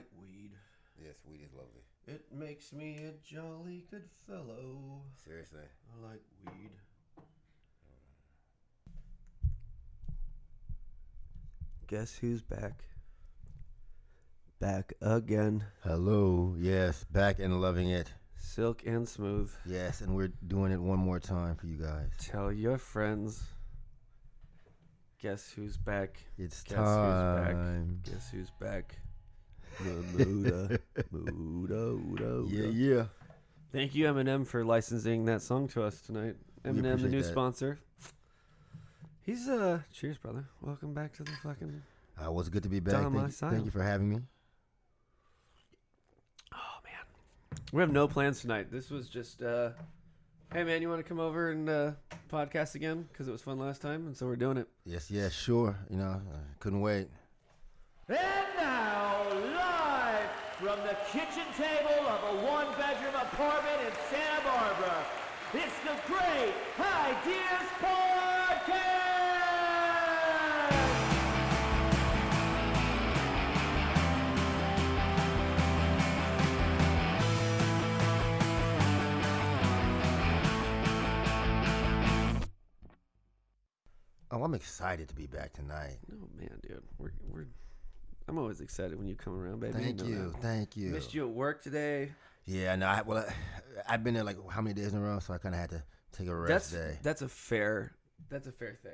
like weed. Yes, weed is lovely. It makes me a jolly good fellow. Seriously. I like weed. Guess who's back? Back again. Hello. Yes, back and loving it. Silk and smooth. Yes, and we're doing it one more time for you guys. Tell your friends. Guess who's back? It's Guess time. who's back? Guess who's back? Muta. Muta. Yeah. Thank you, Eminem, for licensing that song to us tonight. Eminem, the new sponsor. He's cheers, brother. Welcome back to the fucking. It was good to be back. Thank you for having me. Oh man, we have no plans tonight. This was just, hey man, you want to come over and podcast again because it was fun last time, and so we're doing it. Yes, sure. You know, couldn't wait. And now, live from the kitchen table of a one-bedroom apartment in Santa Barbara, it's the Great Highdeas Podcast! Oh, I'm excited to be back tonight. Oh man, dude, we're. I'm always excited when you come around, baby. Thank you. Missed you at work today. Yeah, no, I've been there like how many days in a row, so I kind of had to take a rest day. That's a fair thing.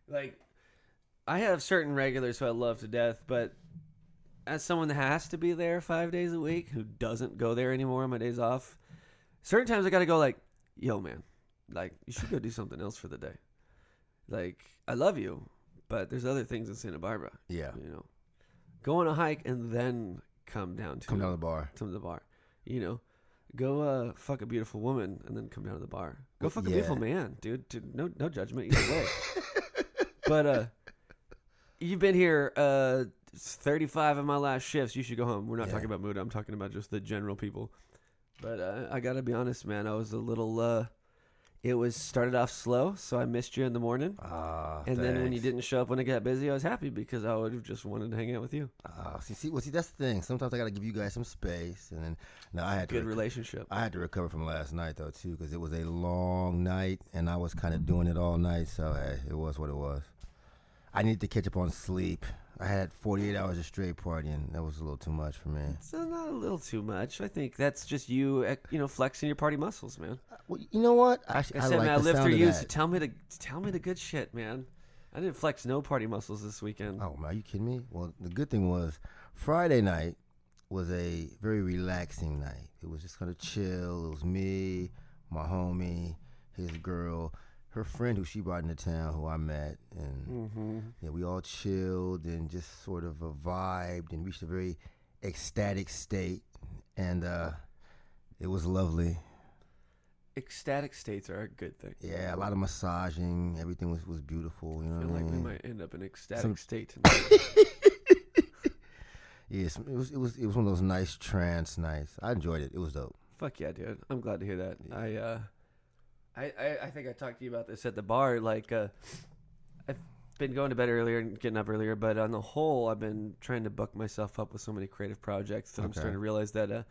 Like, I have certain regulars who I love to death, but as someone that has to be there 5 days a week, who doesn't go there anymore on my days off, certain times I got to go like, yo, man, like, you should go do something else for the day. Like, I love you, but there's other things in Santa Barbara. Yeah. You know, go on a hike and then come down to the bar. Come to the bar. You know, go fuck a beautiful woman and then come down to the bar. Go fuck a beautiful man, dude. No judgment either way. But you've been here 35 of my last shifts. You should go home. We're not talking about Muta. I'm talking about just the general people. But I got to be honest, man. I was a little... It was started off slow, so I missed you in the morning. And then when you didn't show up when it got busy, I was happy because I would have just wanted to hang out with you. See, that's the thing. Sometimes I got to give you guys some space, and then I had good relationship. I had to recover from last night though too, because it was a long night, and I was kind of doing it all night. So hey, it was what it was. I needed to catch up on sleep. I had 48 hours of straight partying. That was a little too much for me. It's not a little too much. I think that's just you, flexing your party muscles, man. Well, you know what? I said, like man, I the live sound through of you. that. So tell me the good shit, man. I didn't flex no party muscles this weekend. Oh, man, are you kidding me? Well, the good thing was Friday night was a very relaxing night. It was just kind of chill. It was me, my homie, his girl, her friend who she brought into town, who I met, and we all chilled and just sort of vibed and reached a very ecstatic state, and it was lovely. Ecstatic states are a good thing. Yeah, a lot of massaging. Everything was beautiful. You know I feel what I like mean? we might end up in ecstatic state tonight. Yes, it was one of those nice trance nights. I enjoyed it. It was dope. Fuck yeah, dude. I'm glad to hear that. Yeah. I think I talked to you about this at the bar. Like, I've been going to bed earlier and getting up earlier, but on the whole, I've been trying to book myself up with so many creative projects that I'm starting to realize that I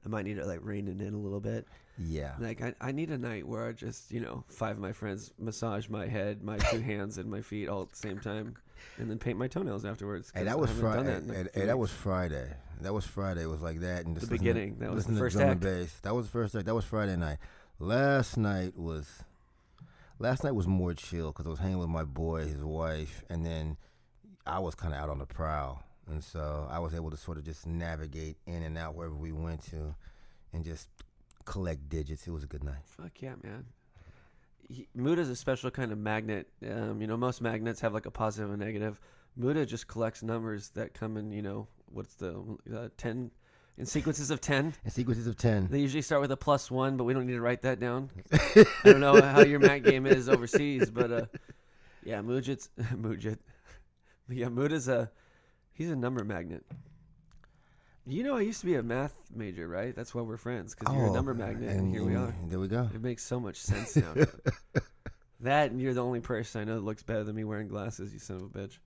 might need to like rein it in a little bit. Yeah. Like, I need a night where I just, 5 of my friends massage my head, my 2 hands, and my feet all at the same time, and then paint my toenails afterwards. Hey, that was Friday. That was Friday. That was Friday. It was like that. And the beginning. That was the first act. Bass. That was the first act. That was Friday night. Last night was more chill because I was hanging with my boy, his wife, and then I was kind of out on the prowl, and so I was able to sort of just navigate in and out wherever we went to, and just collect digits. It was a good night. Fuck yeah, man. Muta's a special kind of magnet. Most magnets have like a positive and negative. Muta just collects numbers that come in, what's the 10. In sequences of 10. They usually start with a +1, but we don't need to write that down. I don't know how your Mac game is overseas, but yeah, Mujit. Yeah, Muta's he's a number magnet. I used to be a math major, right? That's why we're friends, because you're a number magnet, and here we are. There we go. It makes so much sense now. That, and you're the only person I know that looks better than me wearing glasses, you son of a bitch.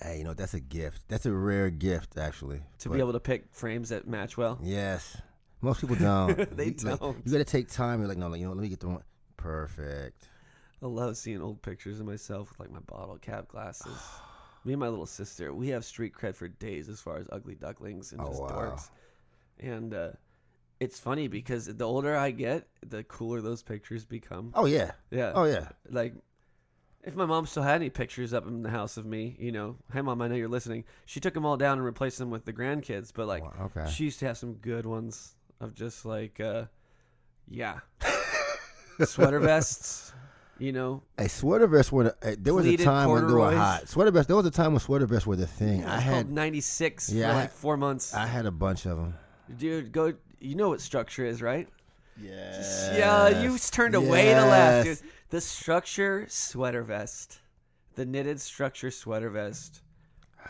Hey, you know, that's a gift. That's a rare gift, actually. To be able to pick frames that match well. Yes. Most people don't. They Like, don't. you got to take time. You're like, no, like, you know, let me get the one. Perfect. I love seeing old pictures of myself with like my bottle cap glasses. Me and my little sister, we have street cred for days as far as ugly ducklings and just dorks. And it's funny because the older I get, the cooler those pictures become. Oh, yeah. Yeah. Oh, yeah. Like, if my mom still had any pictures up in the house of me, you know, hey, Mom, I know you're listening. She took them all down and replaced them with the grandkids. But, like, okay. She used to have some good ones of just, like, sweater vests, you know. Hey, sweater vests were there was a time when they were hot. Sweater vests. There was a time when sweater vests were the thing. Yeah, I had 96 for like 4 months. I had a bunch of them. Dude, go. You know what structure is, right? Yes. Yeah, you turned away to laugh, dude. The structure sweater vest, the knitted structure sweater vest,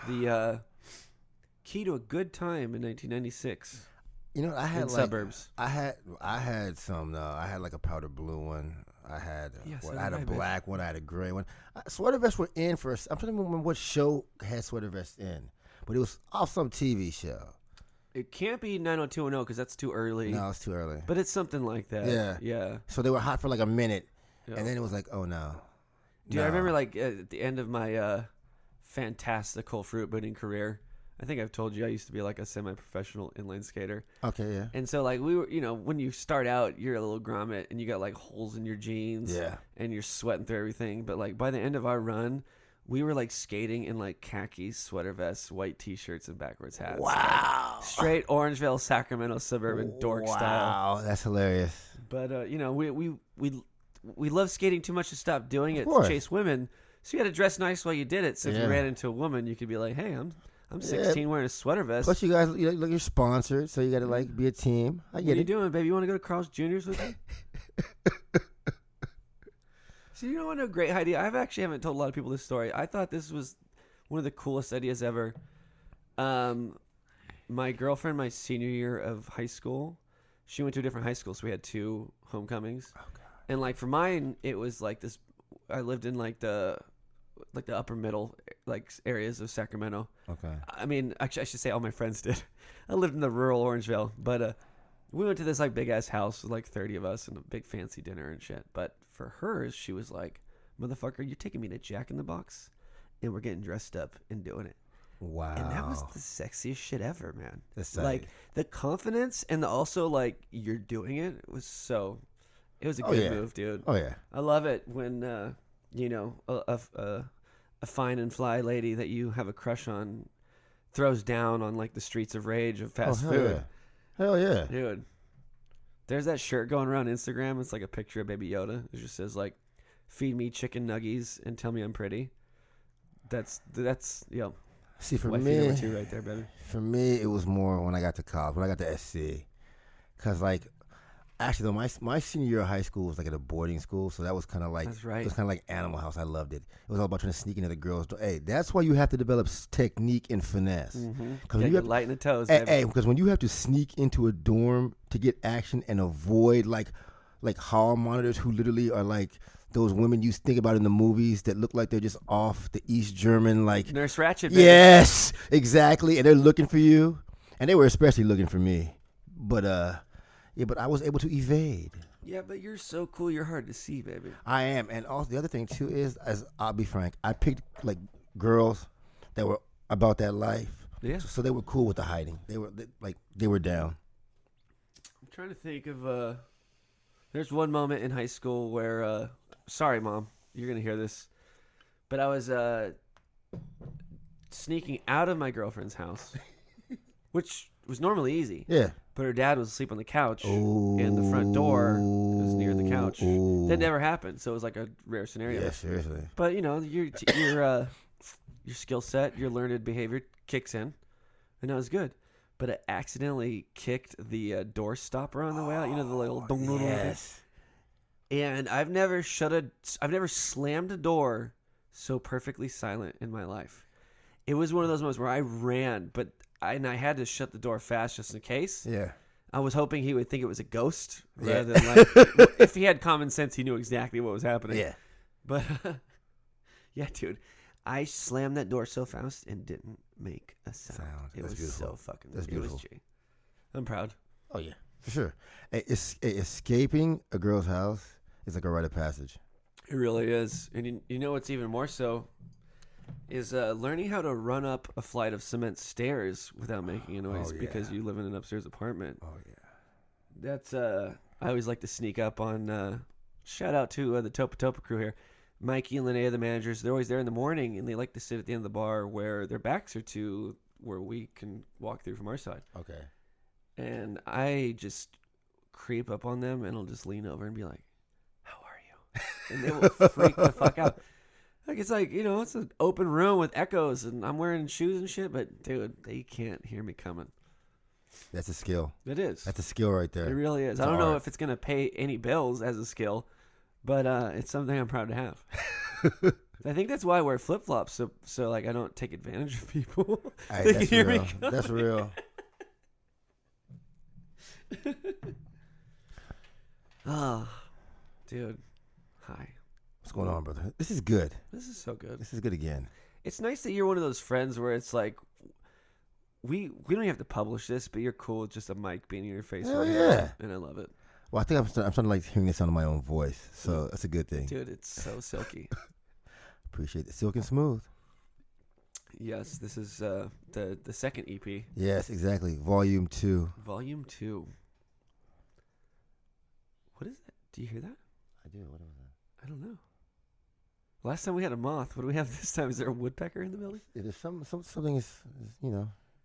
the key to a good time in 1996. You know, I had in suburbs. I had some though. I had like a powder blue one. I had I had a black one. I had a gray one. Sweater vests were in for. I'm trying to remember what show had sweater vests in, but it was off some TV show. It can't be 90210 because that's too early. No, it's too early. But it's something like that. Yeah, yeah. So they were hot for like a minute, and then it was like, oh no. Dude, I remember like at the end of my fantastical fruit booting career. I think I've told you I used to be like a semi-professional inline skater. Okay, yeah. And so like we were, you know, when you start out, you're a little grommet and you got like holes in your jeans. Yeah. And you're sweating through everything. But like by the end of our run, we were like skating in like khakis, sweater vests, white t-shirts, and backwards hats. Wow. Like, straight Orangeville, Sacramento suburban dork style. Wow, that's hilarious. But you know, we love skating too much to stop doing it to chase women. So you had to dress nice while you did it. So if you ran into a woman, you could be like, hey, I'm 16 wearing a sweater vest. Plus, you guys, you're sponsored, so you got to like be a team. I get it. What are you doing, baby? You want to go to Carl's Jr.'s with me? So you know what? A great idea. I haven't told a lot of people this story. I thought this was one of the coolest ideas ever. My girlfriend, my senior year of high school, she went to a different high school, so we had 2 homecomings. Oh, God. And like for mine, it was like this. I lived in like the upper middle like areas of Sacramento. Okay. I mean, actually, I should say all my friends did. I lived in the rural Orangeville, but we went to this like big ass house with like 30 of us and a big fancy dinner and shit. But for hers, she was like, "Motherfucker, you're taking me to Jack in the Box, and we're getting dressed up and doing it." Wow. And that was the sexiest shit ever, man. That's like the confidence and also like you're doing it was so. It was a good move, dude. Oh yeah. I love it when you know a fine and fly lady that you have a crush on throws down on like the streets of rage of fast food. Yeah. Hell yeah. Dude. There's that shirt going around Instagram. It's like a picture of Baby Yoda. It just says like, feed me chicken nuggies and tell me I'm pretty. That's yo. See, for wifey me, number 2 right there, baby. For me, it was more when I got to college, when I got to SC. Because like, actually, though, my senior year of high school was like at a boarding school, so that was kind of like, that's right. It was kind of like Animal House. I loved it. It was all about trying to sneak into the girls' door. Hey, that's why you have to develop technique and finesse. Because you have light in the toes. Hey, because when you have to sneak into a dorm to get action and avoid like hall monitors who literally are like those women you think about in the movies that look like they're just off the East German like Nurse Ratched. Baby. Yes, exactly, and they're looking for you, and they were especially looking for me, but yeah, but I was able to evade. Yeah, but you're so cool. You're hard to see, baby. I am, and also the other thing too is, as I'll be frank, I picked like girls that were about that life. Yeah. So they were cool with the hiding. They were down. I'm trying to think of there's one moment in high school where sorry, Mom, you're gonna hear this, but I was sneaking out of my girlfriend's house, which was normally easy. Yeah. But her dad was asleep on the couch, and the front door was near the couch. That never happened, so it was like a rare scenario. Yeah, seriously. But you know, your skill set, your learned behavior kicks in, and that was good. But I accidentally kicked the door stopper on the way out. You know, the little dong dong. Yes. And I've never slammed a door so perfectly silent in my life. It was one of those moments where I ran, but I had to shut the door fast just in case. Yeah. I was hoping he would think it was a ghost rather than like, if he had common sense, he knew exactly what was happening. Yeah. But yeah, dude, I slammed that door so fast and didn't make a sound. It That's was beautiful. so fucking. That's It beautiful. was G. I'm proud. Oh yeah, for sure. Escaping a girl's house is like a rite of passage. It really is. And you know what's even more so is learning how to run up a flight of cement stairs without making a noise because you live in an upstairs apartment. Oh yeah. That's I always like to sneak up on shout out to the Topa Topa crew here. Mikey and Linnea, the managers, they're always there in the morning and they like to sit at the end of the bar where their backs are to where we can walk through from our side. Okay. And I just creep up on them and I'll just lean over and be like, "How are you?" And they will freak the fuck out. Like it's like, it's an open room with echoes and I'm wearing shoes and shit, but dude, they can't hear me coming. That's a skill. It is. That's a skill right there. It really is. It's I don't know art. if it's gonna pay any bills as a skill, but it's something I'm proud to have. I think that's why I wear flip flops, so like I don't take advantage of people. Hey, They that's can hear me real. coming. That's real. Oh, dude. Hi. What's going on, brother? This is good. This is so good. This is good again. It's nice that you're one of those friends where it's like, we don't even have to publish this, but you're cool with just a mic being in your face. Hell right yeah. now, and I love it. Well, I think I'm starting to like hearing the sound of my own voice, so that's a good thing. Dude, it's so silky. Appreciate it. Silk and smooth. Yes, this is the second EP. Yes, exactly. Volume 2. Volume 2. What is that? Do you hear that? I do. What was that? I don't know. Last time we had a moth. What do we have this time? Is there a woodpecker in the building? Yeah, there's something is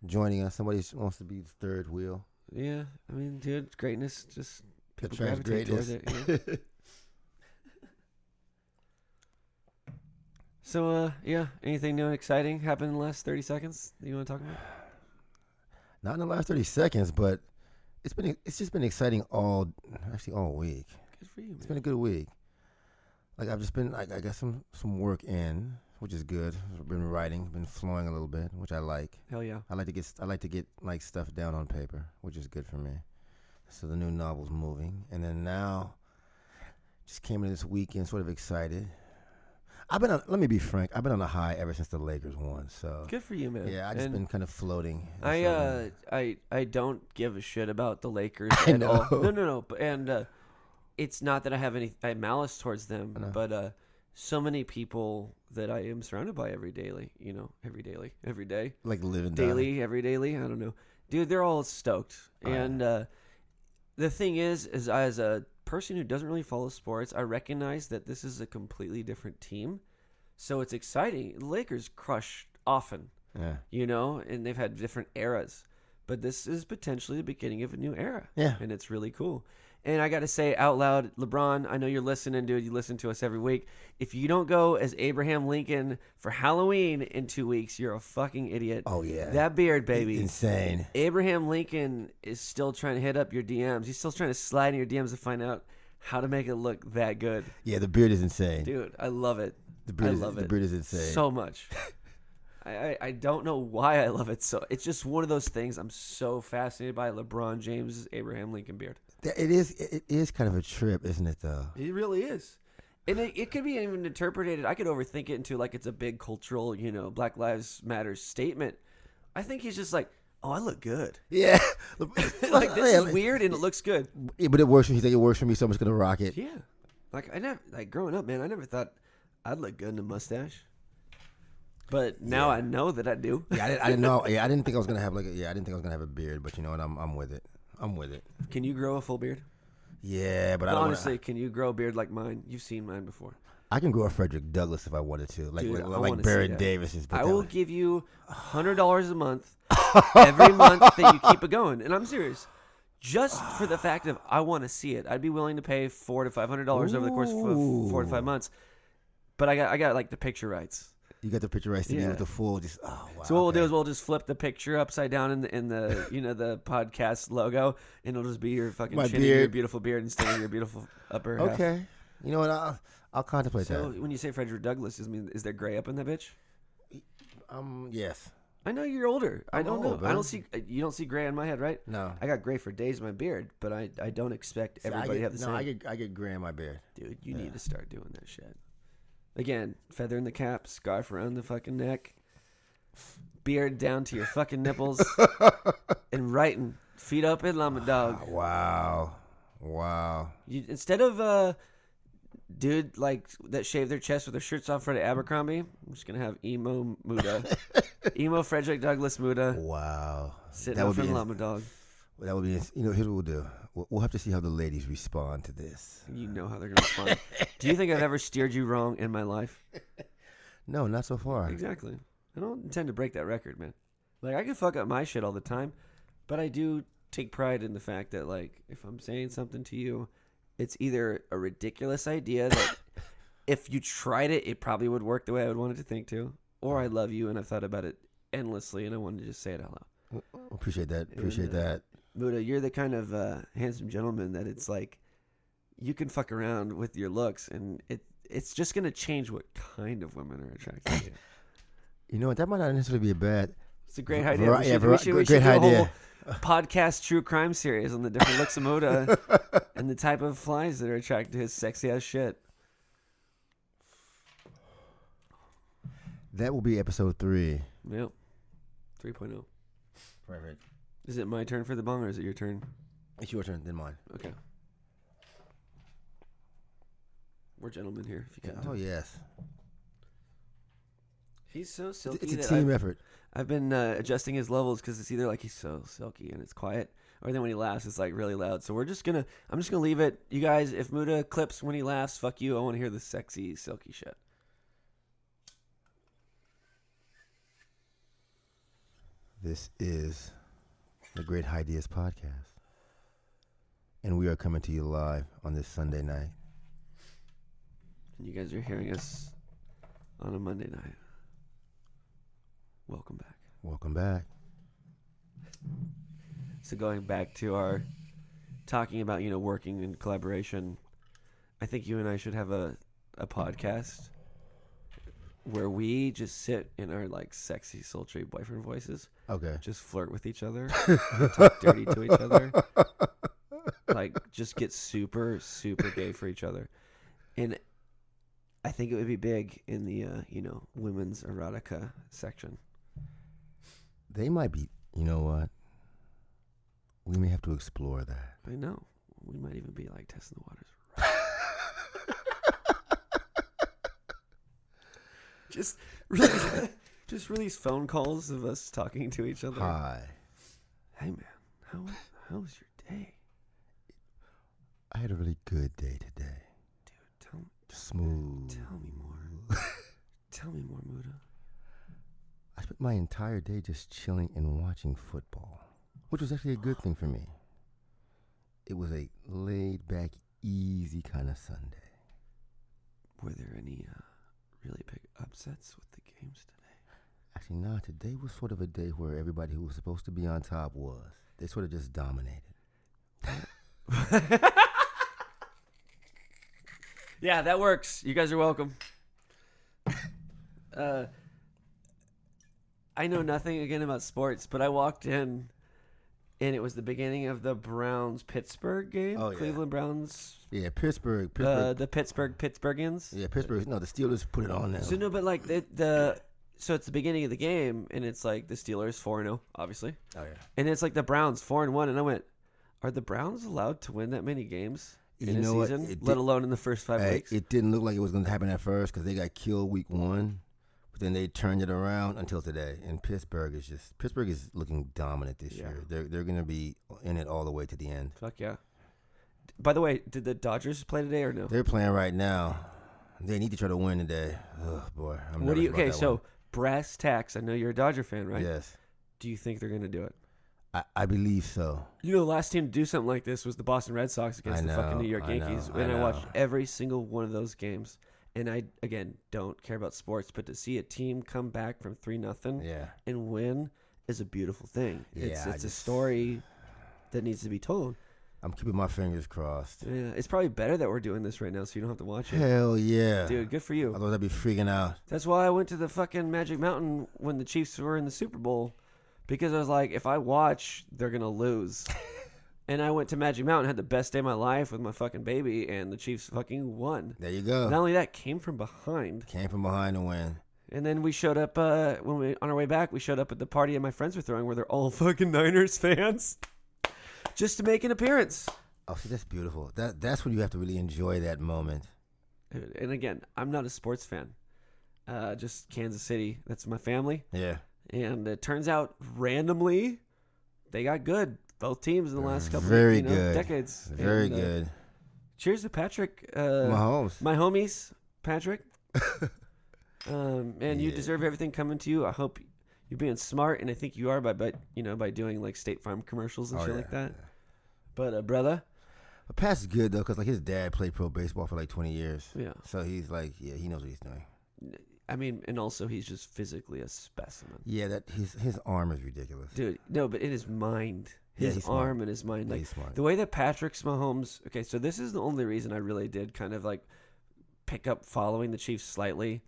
joining us. Somebody wants to be the third wheel. Yeah, I mean, dude, greatness just people Attracts gravitate towards greatness. it. Yeah. So, anything new and exciting happened in the last 30 seconds that you want to talk about? Not in the last 30 seconds, but it's just been exciting all week. Good for you, man. It's been a good week. Like I've just been, I got some work in, which is good. I've been writing, been flowing a little bit, which I like. Hell yeah. I like to get like stuff down on paper, which is good for me. So the new novel's moving, and then now, just came in this weekend, sort of excited. Let me be frank, I've been on a high ever since the Lakers won. So Good for you, man. yeah, I just been kind of floating. I don't give a shit about the Lakers I at know. all. No. And it's not that I have any malice towards them, I know. but so many people that I am surrounded by every day, Like living every daily. I don't know, dude. They're all stoked, and the thing is as a person who doesn't really follow sports, I recognize that this is a completely different team, so it's exciting. The Lakers crush often. Yeah. And they've had different eras. But this is potentially the beginning of a new era. Yeah. And it's really cool. And I got to say out loud, LeBron, I know you're listening, dude. You listen to us every week. If you don't go as Abraham Lincoln for Halloween in 2 weeks, you're a fucking idiot. Oh, yeah. That beard, baby. Insane. Abraham Lincoln is still trying to hit up your DMs. He's still trying to slide in your DMs to find out how to make it look that good. Yeah, the beard is insane. Dude, I love it. The I beard is insane. so much. I don't know why I love it so. It's just one of those things I'm so fascinated by. LeBron James' Abraham Lincoln beard. It is kind of a trip, isn't it, though? It really is. And it could be even interpreted. I could overthink it into like it's a big cultural, Black Lives Matter statement. I think he's just like, oh, I look good. Yeah. Like this is weird and it looks good. Yeah, but it works for me. He's like, it works for me, so I'm just gonna rock it. Yeah. Like growing up, man, I never thought I'd look good in a mustache. But now I know that I do. Yeah, I didn't know. Yeah, I didn't think I was gonna have I didn't think I was gonna have a beard, but you know what? I'm with it. I'm with it. Can you grow a full beard? Yeah, but I don't honestly, can you grow a beard like mine? You've seen mine before. I can grow a Frederick Douglass if I wanted to, Dude, I like wanna Baron see that. Davis's. I will give you $100 a month every month that you keep it going, and I'm serious. Just for the fact of I want to see it, I'd be willing to pay $400 to $500 over the course of 4 to 5 months. But I got like the picture rights. You got the picture right to me Yeah. with the full. Just wow. So what we'll do is we'll just flip the picture upside down in the the podcast logo, and it'll just be your fucking My chin and your beard. beautiful beard instead of your beautiful upper half. Okay. You know what? I'll contemplate So that. when you say Frederick Douglass, is there gray up in that bitch? Yes. I know you're older. I I'm don't know. old, I man. don't see. You don't see gray on my head, right? No. I got gray for days in my beard, but I don't expect everybody to have the same. I get gray in my beard. Dude, you need to start doing that shit. Again, feather in the cap, scarf around the fucking neck, beard down to your fucking nipples, and writing, feet up in llama dog. Wow. Instead of dude like that shave their chest with their shirts off for the Abercrombie, I'm just gonna have emo Muta, emo Frederick Douglass Muta. Wow. Sitting up in llama dog. That would be, here's what we'll do. We'll have to see how the ladies respond to this. You know how they're gonna respond. Do you think I've ever steered you wrong in my life? No, not so far. Exactly. I don't intend to break that record, man. Like, I can fuck up my shit all the time, but I do take pride in the fact that, like, if I'm saying something to you, it's either a ridiculous idea that if you tried it, it probably would work the way I would want it to think to, or I love you and I've thought about it endlessly and I wanted to just say it out loud. Appreciate that. Muta, you're the kind of handsome gentleman that it's like you can fuck around with your looks and it's just going to change what kind of women are attracted to you. You know what? That might not necessarily be a bad... It's a great idea. We should great do a idea. whole podcast true crime series on the different looks of Muta and the type of flies that are attracted to his sexy ass shit. That will be episode 3. Yep. 3.0. Perfect. Is it my turn for the bong or is it your turn? It's your turn, then mine. Okay. We're gentlemen here. If you can't Oh, yes. He's so silky. It's a team effort. I've been adjusting his levels because it's either like he's so silky and it's quiet, or then when he laughs, it's like really loud. So I'm just gonna leave it. You guys, if Muta clips when he laughs, fuck you. I want to hear the sexy, silky shit. This is the Great Highdeas podcast, and we are coming to you live on this Sunday night. And you guys are hearing us on a Monday night. Welcome back. Welcome back. So going back to our talking about, working in collaboration, I think you and I should have a podcast where we just sit in our like sexy, sultry boyfriend voices. Okay. Just flirt with each other, talk dirty to each other, like just get super, super gay for each other. And I think it would be big in the, women's erotica section. They might be, you know what? We may have to explore that. I know. We might even be like testing the waters. Just release phone calls of us talking to each other. Hi. Hey man, how was your day? I had a really good day today. Dude, tell me. Smooth. Tell me more. Tell me more, Muta. I spent my entire day just chilling and watching football, which was actually a good thing for me. It was a laid-back, easy kind of Sunday. Were there any really big upsets with the games today? Actually, no. Today was sort of a day where everybody who was supposed to be on top was. They sort of just dominated. Yeah, that works. You guys are welcome. I know nothing again about sports, but I walked in and it was the beginning of the Browns-Pittsburgh game. Oh, yeah. Cleveland Browns. Yeah, Pittsburgh. The Pittsburghians. Yeah, Pittsburgh. No, the Steelers put it on now. So no, but like so it's the beginning of the game and it's like the Steelers 4-0, obviously. Oh yeah. And it's like the Browns 4-1, and I went, are the Browns allowed to win that many games in a season, let alone in the first 5 weeks? It didn't look like it was going to happen at first because they got killed week 1, but then they turned it around until today. And Pittsburgh is looking dominant this year. They're going to be in it all the way to the end. Fuck yeah. By the way, did the Dodgers play today or no? They're playing right now. They need to try to win today. Oh boy, I'm nervous about that one. Brass tacks. I know you're a Dodger fan, right? Yes. Do you think they're going to do it? I believe so. The last team to do something like this was the Boston Red Sox against the fucking New York Yankees. And I watched every single one of those games. And I, again, don't care about sports, but to see a team come back from 3-0 and win is a beautiful thing. Yeah, it's a story that needs to be told. I'm keeping my fingers crossed. Yeah, it's probably better that we're doing this right now so you don't have to watch it. Hell yeah. Dude, good for you. Otherwise I'd be freaking out. That's why I went to the fucking Magic Mountain when the Chiefs were in the Super Bowl. Because I was like, if I watch, they're going to lose. And I went to Magic Mountain, had the best day of my life with my fucking baby, and the Chiefs fucking won. There you go. Not only that, came from behind. Came from behind to win. And then we showed up, on our way back, we showed up at the party that my friends were throwing where they're all fucking Niners fans just to make an appearance. Oh, see, that's beautiful. That's when you have to really enjoy that moment. And again, I'm not a sports fan. Just Kansas City. That's my family. Yeah. And it turns out randomly they got good. Both teams in the last couple Very of good. decades. Very And, good. Cheers to Patrick. Mahomes. My homies, Patrick. And you Yeah. deserve everything coming to you. I hope you're being smart, and I think you are by doing like State Farm commercials and shit like that. Yeah. But brother, But Pat's good though, because like his dad played pro baseball for like 20 years. yeah. So he's like, yeah, he knows what he's doing. I mean, and also he's just physically a specimen. Yeah, that his arm is ridiculous. Dude, no, but in his mind, Yeah, his he's arm smart. and his mind, Yeah, like he's smart. the way that Patrick Mahomes. Okay, so this is the only reason I really did kind of like pick up following the Chiefs slightly,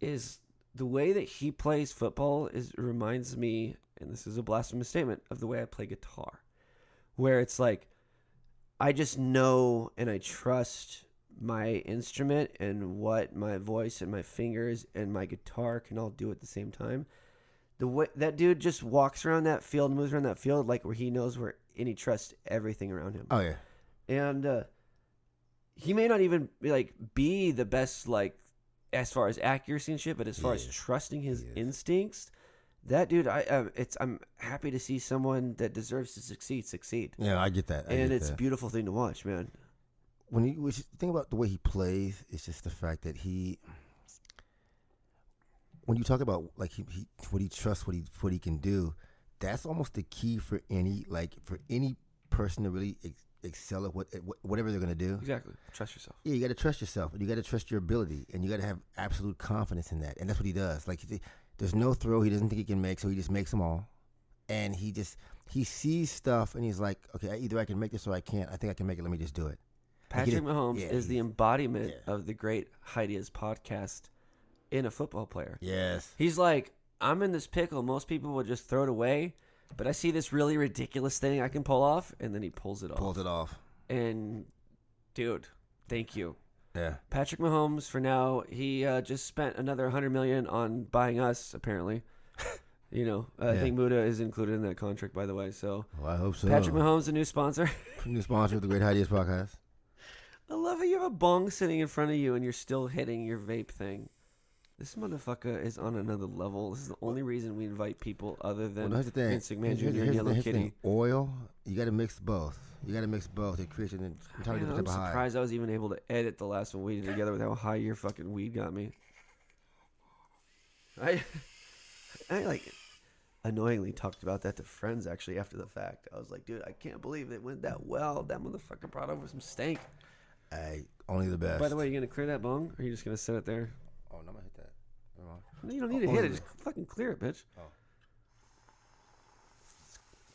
is the way that he plays football reminds me, and this is a blasphemous statement, of the way I play guitar, where it's like I just know and I trust my instrument and what my voice and my fingers and my guitar can all do at the same time. The way that dude just walks around that field, moves around that field like where he knows where, and he trusts everything around him. Oh yeah. And he may not even be the best as far as accuracy and shit, but as far as trusting his instincts, that dude, I'm happy to see someone that deserves to succeed. Yeah, I get that. And it's a beautiful thing to watch, man. When you think about the way he plays, it's just the fact that when you talk about like what he trusts, what he can do, that's almost the key for any person to really excel at whatever they're gonna do. Exactly. Trust yourself. Yeah, you got to trust yourself, and you got to trust your ability, and you got to have absolute confidence in that, and that's what he does. Like there's no throw he doesn't think he can make, so he just makes them all, and he sees stuff, and he's like, okay, either I can make this or I can't. I think I can make it. Let me just do it. Patrick Mahomes is the embodiment of the great Highdeas podcast in a football player. Yes. He's like, I'm in this pickle. Most people would just throw it away, but I see this really ridiculous thing I can pull off, and then he pulls it off. And, dude, thank you. Yeah. Patrick Mahomes, for now, he just spent another $100 million on buying us, apparently. I think Muta is included in that contract, by the way. So, well, I hope so. Patrick Mahomes, a new sponsor. New sponsor of the Great Highdeas podcast. I love how you have a bong sitting in front of you and you're still hitting your vape thing. This motherfucker is on another level. This is the only reason we invite people other than Vince McMahon Jr. and Yellow Kitty. Oil, you got to mix both. It creates an entirely different I'm type of high. surprised I was even able to edit the last one we did together with how high your fucking weed got me. I annoyingly talked about that to friends actually after the fact. I was like, dude, I can't believe it went that well. That motherfucker brought over some stank. Only the best. By the way, you gonna clear that bong, or are you just gonna set it there? Oh, no, I'm gonna hit that. No, you don't need to hit it. Just fucking clear it, bitch. Oh.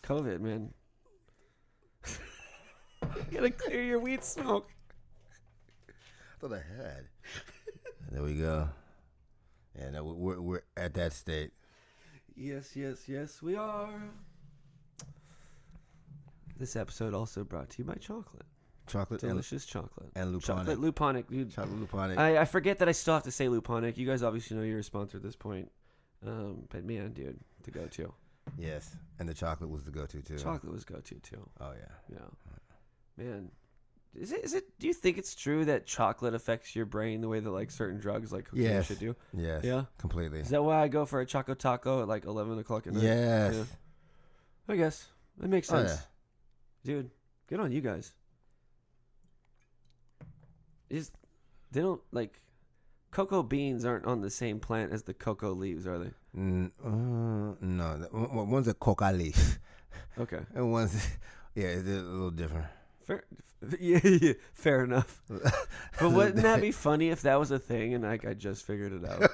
COVID, man. You gotta clear your weed smoke. I thought I had. There we go. Yeah, no, we're at that state. Yes, we are. This episode also brought to you by chocolate. Delicious chocolate. And Luponic. Chocolate Luponic, dude. Chocolate Luponic. I forget that I still have to say Luponic. You guys obviously know you're a sponsor at this point. But man, dude, the go-to. Yes, and the chocolate was the go-to too. Chocolate was go-to too. Oh yeah. Yeah. Man, is it? Do you think it's true that chocolate affects your brain the way that like certain drugs like cocaine should do? Yes. Yeah. Completely. Is that why I go for a Choco Taco at like 11 o'clock at night? Yes. Yeah. I guess that makes Oh, sense. Dude, good on you guys. They don't like cocoa beans aren't on the same plant as the cocoa leaves, are they? No, one's a coca leaf, Okay, and one's it's a little different. fair. Yeah, fair enough. But wouldn't that be funny if that was a thing and like I just figured it out?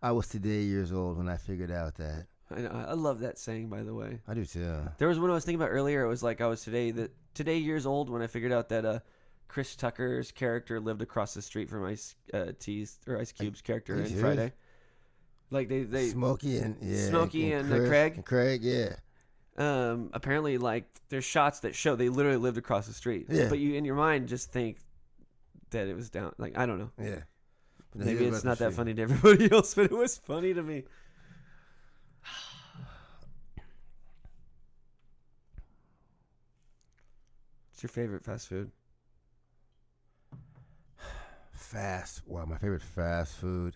I was today years old when I figured out that. I know, I love that saying, by the way. I do too. There was one I was thinking about earlier. It was like I was today years old when I figured out that Chris Tucker's character lived across the street from Ice Cube's character in Friday. Like they Smokey and Smokey and Chris, Craig. And Craig, yeah. apparently, like, there's shots that show they literally lived across the street. Yeah. But you, in your mind, just think that it was down. Like, I don't know. Yeah. But he Maybe lived it's across not the that street. funny to everybody else, but it was funny to me. What's your favorite fast food? Wow, my favorite fast food.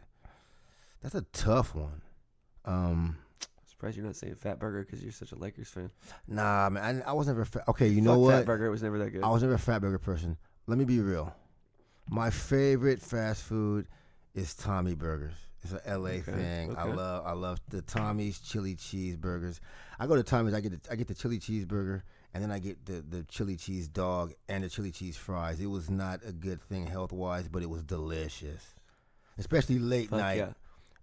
That's a tough one. Surprised you're not saying Fat Burger because you're such a Lakers fan. Nah, man, I was never. Okay, you know Fuck what? Fat Burger was never that good. I was never a fat burger person. Let me be real. My favorite fast food is Tommy Burgers. It's an LA thing. Okay. I love the Tommy's chili cheeseburgers. I go to Tommy's. I get the chili cheeseburger, and then I get the chili cheese dog and the chili cheese fries. It was not a good thing health wise, but it was delicious, especially late Fuck night. yeah.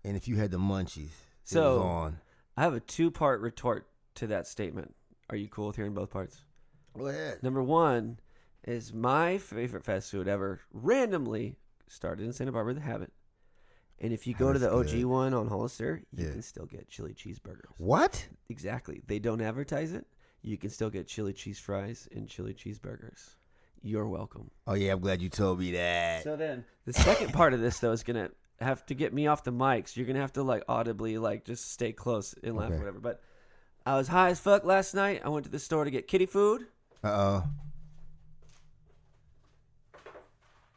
And if you had the munchies, it So- was on. I have a 2-part retort to that statement. Are you cool with hearing both parts? Go ahead. Number one is my favorite fast food ever. Randomly started in Santa Barbara, the Habit. And if you go to the Habit's OG good. one on Hollister, you Yeah. can still get chili cheeseburgers. What? Exactly. They don't advertise it. You can still get chili cheese fries and chili cheeseburgers. You're welcome. Oh yeah, I'm glad you told me that. So then, the second part of this though is gonna have to get me off the mic. So you're gonna have to like audibly like just stay close and laugh or Okay. whatever. But I was high as fuck last night. I went to the store to get kitty food, Uh-oh.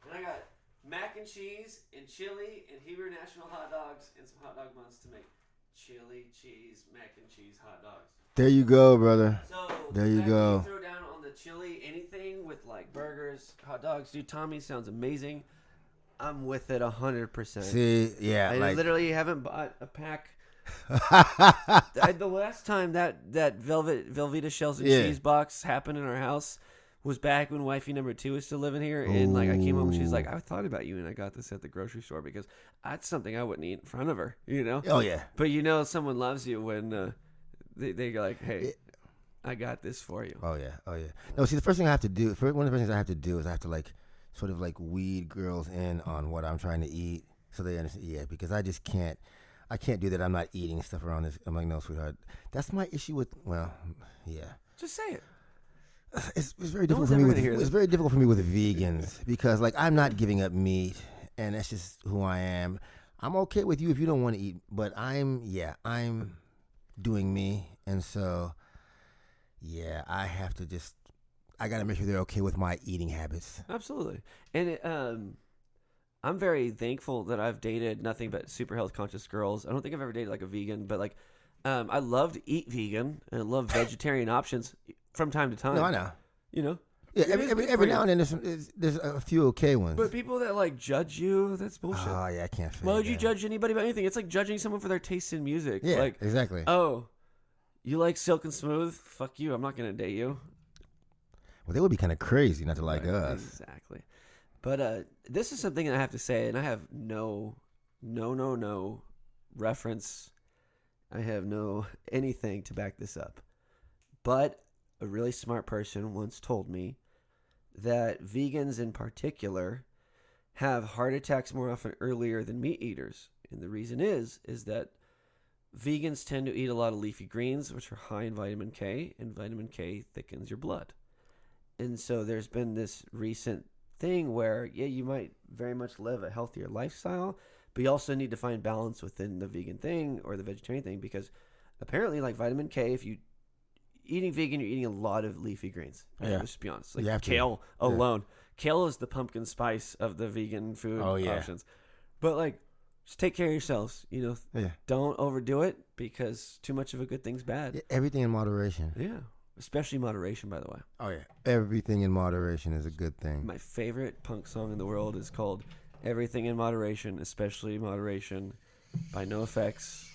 and I got mac and cheese and chili and Hebrew National hot dogs and some hot dog buns to make chili cheese mac and cheese hot dogs. There you go, brother. So There the you fact that go. throw down on the chili anything with like burgers, hot dogs, dude. Tommy sounds amazing. I'm with it 100%. See, yeah, I like literally haven't bought a pack. The last time that Velveeta shells and Yeah. cheese box happened in our house was back when wifey number 2 was still living here, and like I came home and she's like, I thought about you and I got this at the grocery store because that's something I wouldn't eat in front of her, you know. oh yeah. But you know, someone loves you when they're like, hey, I got this for you. Oh yeah. Oh yeah. No, see, the first thing I have to do, one of the first things I have to do is I have to like sort of like weed girls in on what I'm trying to eat so they understand. Yeah, because I just can't. I can't do that. I'm not eating stuff around this. I'm like, no, sweetheart. That's my issue with. Well, yeah. Just say it. It's very No difficult one's for me ever with. gonna hear It's this. very difficult for me with vegans because like I'm not giving up meat, and that's just who I am. I'm okay with you if you don't want to eat, but I'm doing me, and so yeah, I have to just. I gotta make sure they're okay with my eating habits. Absolutely. And I'm very thankful that I've dated nothing but super health conscious girls. I don't think I've ever dated like a vegan, but like I love to eat vegan and I love vegetarian options from time to time. No, I know. You know? Yeah, It is good every for now you. and then there's a few okay ones. But people that like judge you, that's bullshit. Oh yeah, I can't. Why would you that. judge anybody about anything? It's like judging someone for their taste in music. Yeah, Like, exactly. oh, you like Silk and Smooth? Fuck you. I'm not going to date you. Well, they would be kind of crazy not to like Right, us. Exactly. But this is something that I have to say, and I have no reference. I have no anything to back this up. But a really smart person once told me that vegans in particular have heart attacks more often earlier than meat eaters. And the reason is that vegans tend to eat a lot of leafy greens, which are high in vitamin K, and vitamin K thickens your blood. And so there's been this recent thing where, yeah, you might very much live a healthier lifestyle, but you also need to find balance within the vegan thing or the vegetarian thing, because apparently, like vitamin K, if you eating vegan, you're eating a lot of leafy greens. Yeah. Let's just be honest. Like You have to. kale Yeah. alone. Kale is the pumpkin spice of the vegan food Oh, yeah. options. But like, just take care of yourselves. You know, Yeah. don't overdo it because too much of a good thing's bad. Yeah, everything in moderation. Yeah. Especially moderation, by the way. Oh yeah, everything in moderation is a good thing. My favorite punk song in the world is called Everything in Moderation, Especially Moderation by NoFX.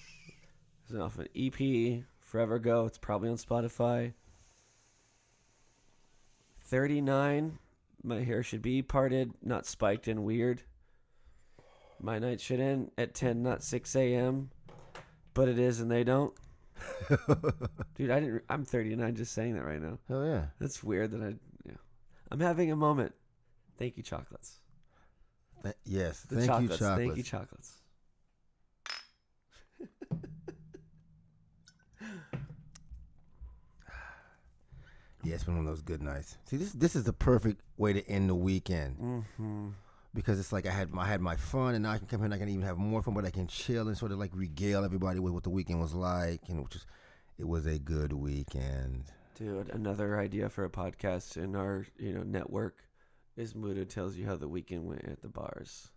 It's off an EP, Forever Ago. It's probably on Spotify. 39. My hair should be parted, not spiked and weird. My night should end at 10, not 6 a.m. But it is and they don't. Dude, I'm 39 just saying that right now. Oh yeah. That's weird that I'm having a moment. Thank you, chocolates. Yes. The Thank chocolates. you, chocolates. Thank you, chocolates. Yeah, it's been one of those good nights. See, this is the perfect way to end the weekend. Mm-hmm. Because it's like I had my fun, and now I can come here and I can even have more fun, but I can chill and sort of like regale everybody with what the weekend was like, and it was a good weekend. Dude, another idea for a podcast in our network is Muta tells you how the weekend went at the bars.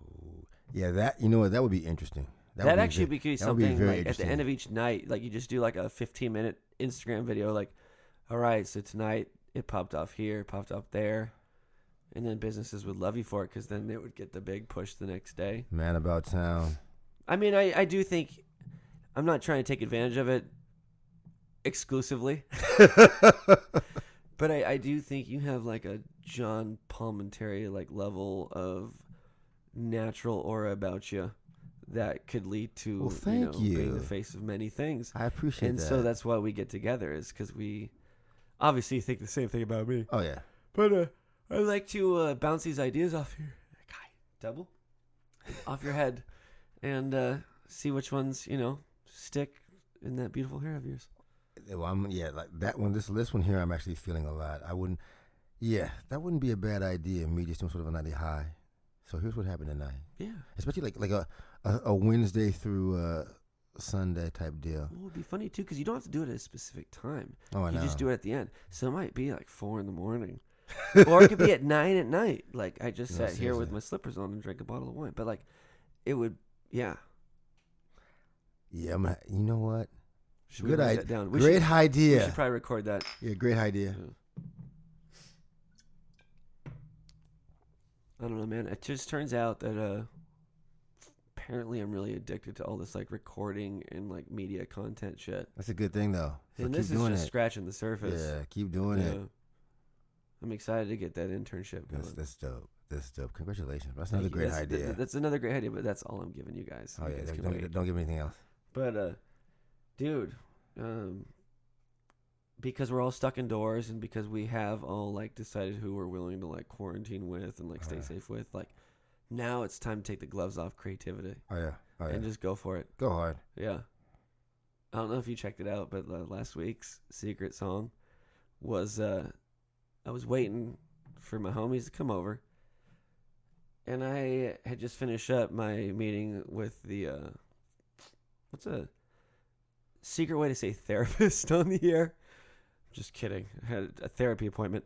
Ooh. Yeah, that that would be interesting. That actually be something very like at the end of each night, like you just do like a 15-minute Instagram video, like, all right, so tonight it popped off here, popped off there. And then businesses would love you for it because then they would get the big push the next day. Man about town. I mean, I do think I'm not trying to take advantage of it exclusively. But I do think you have like a John Palmentary like level of natural aura about you that could lead to being the face of many things. I appreciate that. And so that's why we get together, is because we obviously think the same thing about me. Oh, yeah. But I like to bounce these ideas off your double off your head and see which ones stick in that beautiful hair of yours. Well, like that one. This one here, I'm actually feeling a lot. That wouldn't be a bad idea. Me just doing sort of a nightly high. So here's what happened tonight. Yeah, especially like a Wednesday through Sunday type deal. Well, it'd be funny too because you don't have to do it at a specific time. Oh, I know. You just do it at the end. So it might be like 4 a.m. Or it could be at 9 p.m. Like I just sat here with my slippers on and drank a bottle of wine. But like, it would, yeah. Yeah, you know what? Good idea. Down? Great idea. We should probably record that. Yeah, great idea. Yeah. I don't know, man. It just turns out that apparently I'm really addicted to all this like recording and like media content shit. That's a good thing though. So and this is just scratching the surface. Yeah, keep doing it. I'm excited to get that internship going. That's dope. That's dope. Congratulations. That's another great idea. That's another great idea, but that's all I'm giving you guys. Oh, yeah. Don't give me anything else. But, dude, because we're all stuck indoors and because we have all, like, decided who we're willing to, like, quarantine with and, like, stay safe with, like, now it's time to take the gloves off creativity. Oh, yeah. And just go for it. Go hard. Yeah. I don't know if you checked it out, but last week's secret song was, I was waiting for my homies to come over, and I had just finished up my meeting with the, what's a secret way to say therapist on the air? Just kidding. I had a therapy appointment.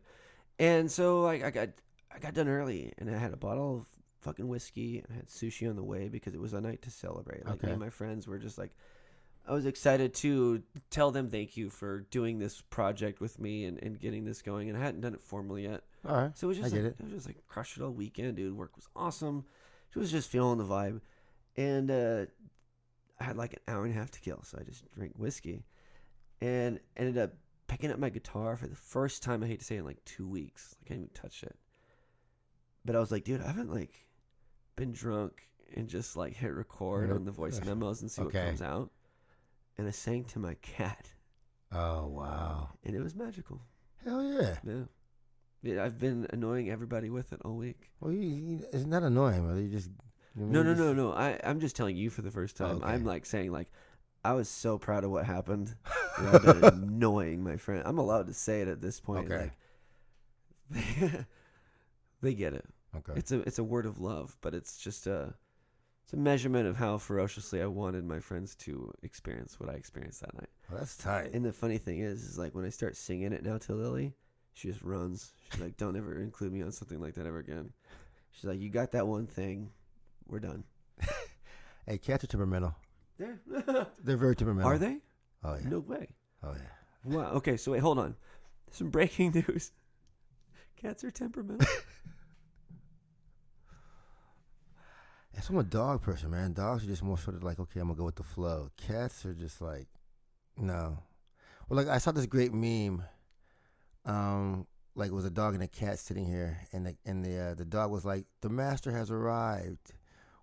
And so I got done early, and I had a bottle of fucking whiskey, and I had sushi on the way because it was a night to celebrate. Like, me and my friends were just like, I was excited to tell them thank you for doing this project with me and getting this going. And I hadn't done it formally yet. All right. So it was just it was just like crushed it all weekend, dude. Work was awesome. It was just feeling the vibe. And I had like an hour and a half to kill. So I just drank whiskey and ended up picking up my guitar for the first time, I hate to say, in like 2 weeks. Like I didn't even touch it. But I was like, dude, I haven't like been drunk and just like hit record on the voice memos and see what comes out. And I sang to my cat. Oh, wow. And it was magical. Hell yeah. Yeah, I've been annoying everybody with it all week. Well, it's not annoying, brother. You just... No. I'm just telling you for the first time. Okay. I'm like saying like, I was so proud of what happened. I've been annoying my friend. I'm allowed to say it at this point. Okay. Like, they get it. Okay. It's a word of love, but it's just it's a measurement of how ferociously I wanted my friends to experience what I experienced that night. Well, that's tight. And the funny thing is like when I start singing it now to Lily, she just runs. She's like, don't ever include me on something like that ever again. She's like, you got that one thing. We're done. Hey, cats are temperamental. They're very temperamental. Are they? Oh, yeah. No way. Oh, yeah. Wow. Okay, so wait, hold on. Some breaking news. Cats are temperamental. I'm a dog person, man. Dogs are just more sort of like, okay, I'm going to go with the flow. Cats are just like, no. Well, like, I saw this great meme. Like, it was a dog and a cat sitting here, and the dog was like, the master has arrived.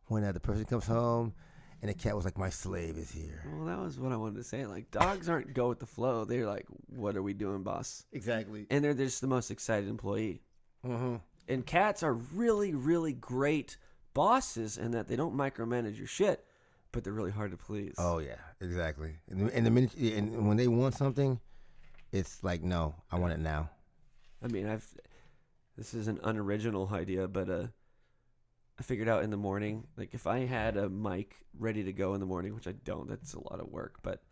When the person comes home, and the cat was like, my slave is here. Well, that was what I wanted to say. Like, dogs aren't go with the flow. They're like, what are we doing, boss? Exactly. And they're just the most excited employee. Mm-hmm. And cats are really, really great bosses in that they don't micromanage your shit, but they're really hard to please. Oh yeah, exactly. And the minute and when they want something, it's like, no, I want it now. I mean, this is an unoriginal idea, but I figured out in the morning, like if I had a mic ready to go in the morning, which I don't, that's a lot of work. But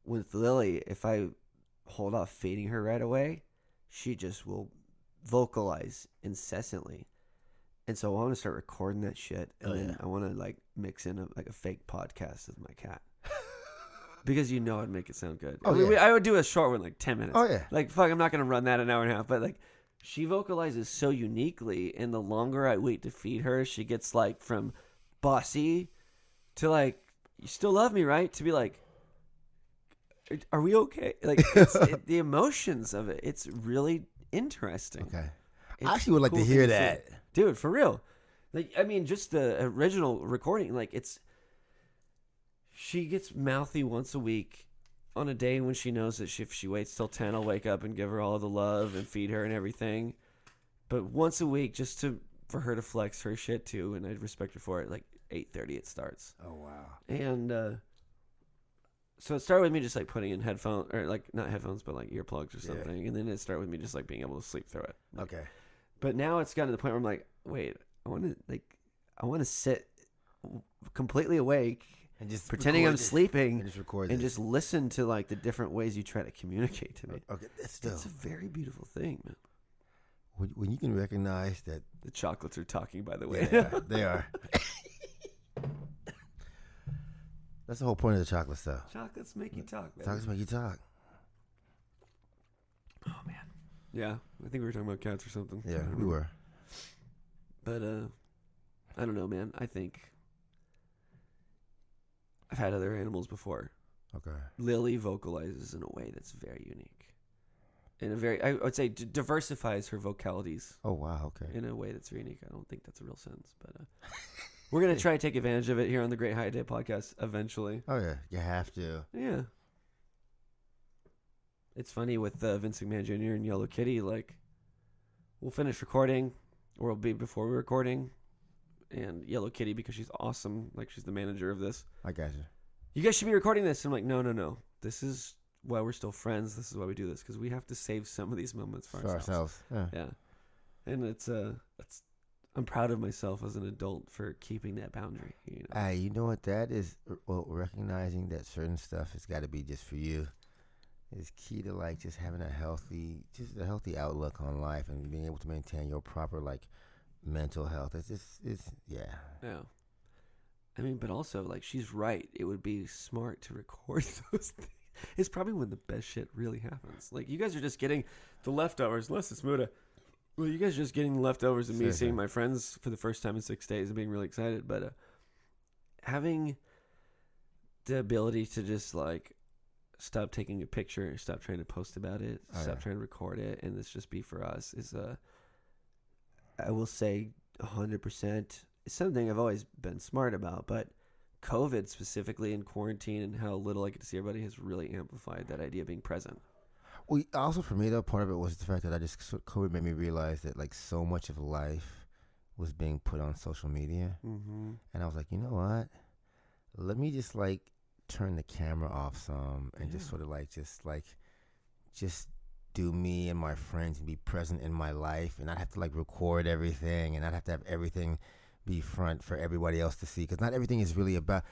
with Lily, if I hold off feeding her right away, she just will vocalize incessantly. And so I want to start recording that shit, and then I want to like mix in a fake podcast with my cat. Because I'd make it sound good. I would do a short one, like 10 minutes. Oh, yeah. Like, fuck, I'm not going to run that an hour and a half. But, like, she vocalizes so uniquely. And the longer I wait to feed her, she gets, like, from bossy to, like, you still love me, right? To be like, are we okay? Like, the emotions of it, it's really interesting. Okay. It's I actually would like cool to hear thing that. see. Dude, for real. Like, I mean, just the original recording, like, she gets mouthy once a week on a day when she knows that if she waits till 10, I'll wake up and give her all the love and feed her and everything. But once a week, just for her to flex her shit too, and I respect her for it. Like 8:30 it starts. Oh, wow. And so it started with me just like putting in headphones, or like not headphones, but like earplugs or something. Yeah. And then it started with me just like being able to sleep through it. Okay. But now it's gotten to the point where I'm like, wait, I want to sit completely awake. And just pretending I'm sleeping and just listen to like the different ways you try to communicate to me. Okay, it's a very beautiful thing, man. When you can recognize that the chocolates are talking, by the way. Yeah, they are. That's the whole point of the chocolate stuff. Chocolates make you talk, man. Chocolates make you talk. Oh man. Yeah, I think we were talking about cats or something. Yeah, we were. But I don't know, man. I think I've had other animals before. Okay. Lily vocalizes in a way that's very unique. In a very, I would say, diversifies her vocalities. Oh, wow, okay. In a way that's very unique. I don't think that's a real sentence, but we're going to try to take advantage of it here on the Great High-Day podcast eventually. Oh, yeah. You have to. Yeah. It's funny with Vince McMahon Jr. and Yellow Kitty, like, we'll finish recording, or it'll be before we're recording, and Yellow Kitty, because she's awesome, like, she's the manager of this. I got you. You guys should be recording this. And I'm like, no. This is why we're still friends. This is why we do this, because we have to save some of these moments for ourselves. Yeah. And it's I'm proud of myself as an adult for keeping that boundary. You know what that is? Well, recognizing that certain stuff has got to be just for you is key to like just having a healthy outlook on life and being able to maintain your proper like mental health. Yeah. I mean, but also like she's right. It would be smart to record those things. It's probably when the best shit really happens. Like you guys are just getting the leftovers, unless it's Muta. Well, you guys are just getting the leftovers of me seeing my friends for the first time in 6 days and being really excited. But having the ability to just like stop taking a picture, stop trying to post about it, stop trying to record it, and this just be for us is I will say 100%. It's something I've always been smart about, but COVID specifically in quarantine and how little I get to see everybody has really amplified that idea of being present. Well, also for me, though, part of it was the fact that COVID made me realize that like so much of life was being put on social media. Mm-hmm. And I was like, you know what? Let me just like turn the camera off some and just sort of like, just do me and my friends and be present in my life and not have to like record everything and not have to have everything be front for everybody else to see. Because not everything is really about...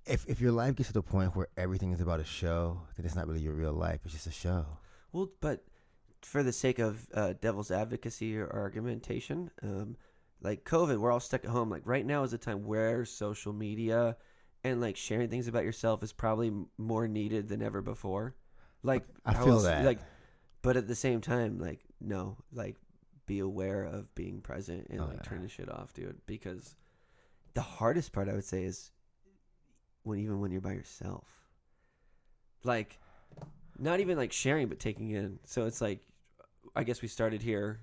If your life gets to the point where everything is about a show, then it's not really your real life. It's just a show. Well, but for the sake of devil's advocacy or argumentation, like COVID, we're all stuck at home. Like right now is a time where social media and like sharing things about yourself is probably more needed than ever before. Like I feel that. Like, but at the same time, like no, like be aware of being present and turn the shit off, dude. Because the hardest part I would say is when you're by yourself, like not even like sharing but taking in. So it's like I guess we started here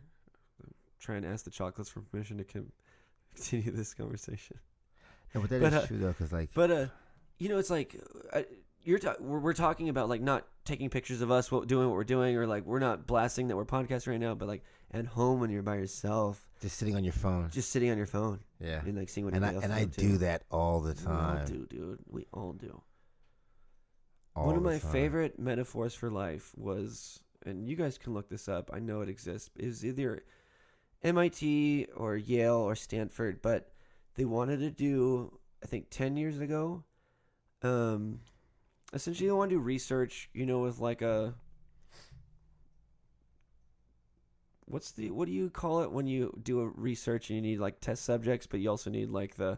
trying to ask the chocolates for permission to continue this conversation. No, but that is true though, because like it's like we're talking about like not taking pictures of us doing what we're doing, or like we're not blasting that we're podcasting right now, but like at home when you're by yourself, just sitting on your phone, yeah, and like seeing what I do that all the time. We all do, dude. We all do. all One of the my time. favorite metaphors for life was, and you guys can look this up, I know it exists, is either MIT or Yale or Stanford, but they wanted to do, I think 10 years ago, essentially they want to do research, with like what do you call it when you do a research and you need like test subjects, but you also need like the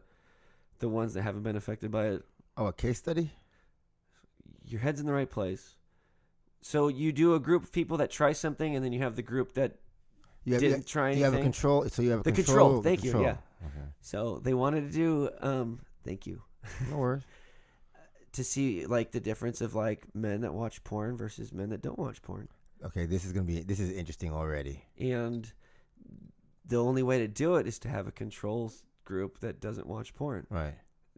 ones that haven't been affected by it? Oh, a case study? Your head's in the right place. So you do a group of people that try something, and then you have the group that didn't try anything. You have a control. So you have a the control. Thank you. Yeah. Okay. So they wanted to do. Thank you. No worries. To see like the difference of like men that watch porn versus men that don't watch porn. Okay, this is interesting already. And the only way to do it is to have a controls group that doesn't watch porn. Right.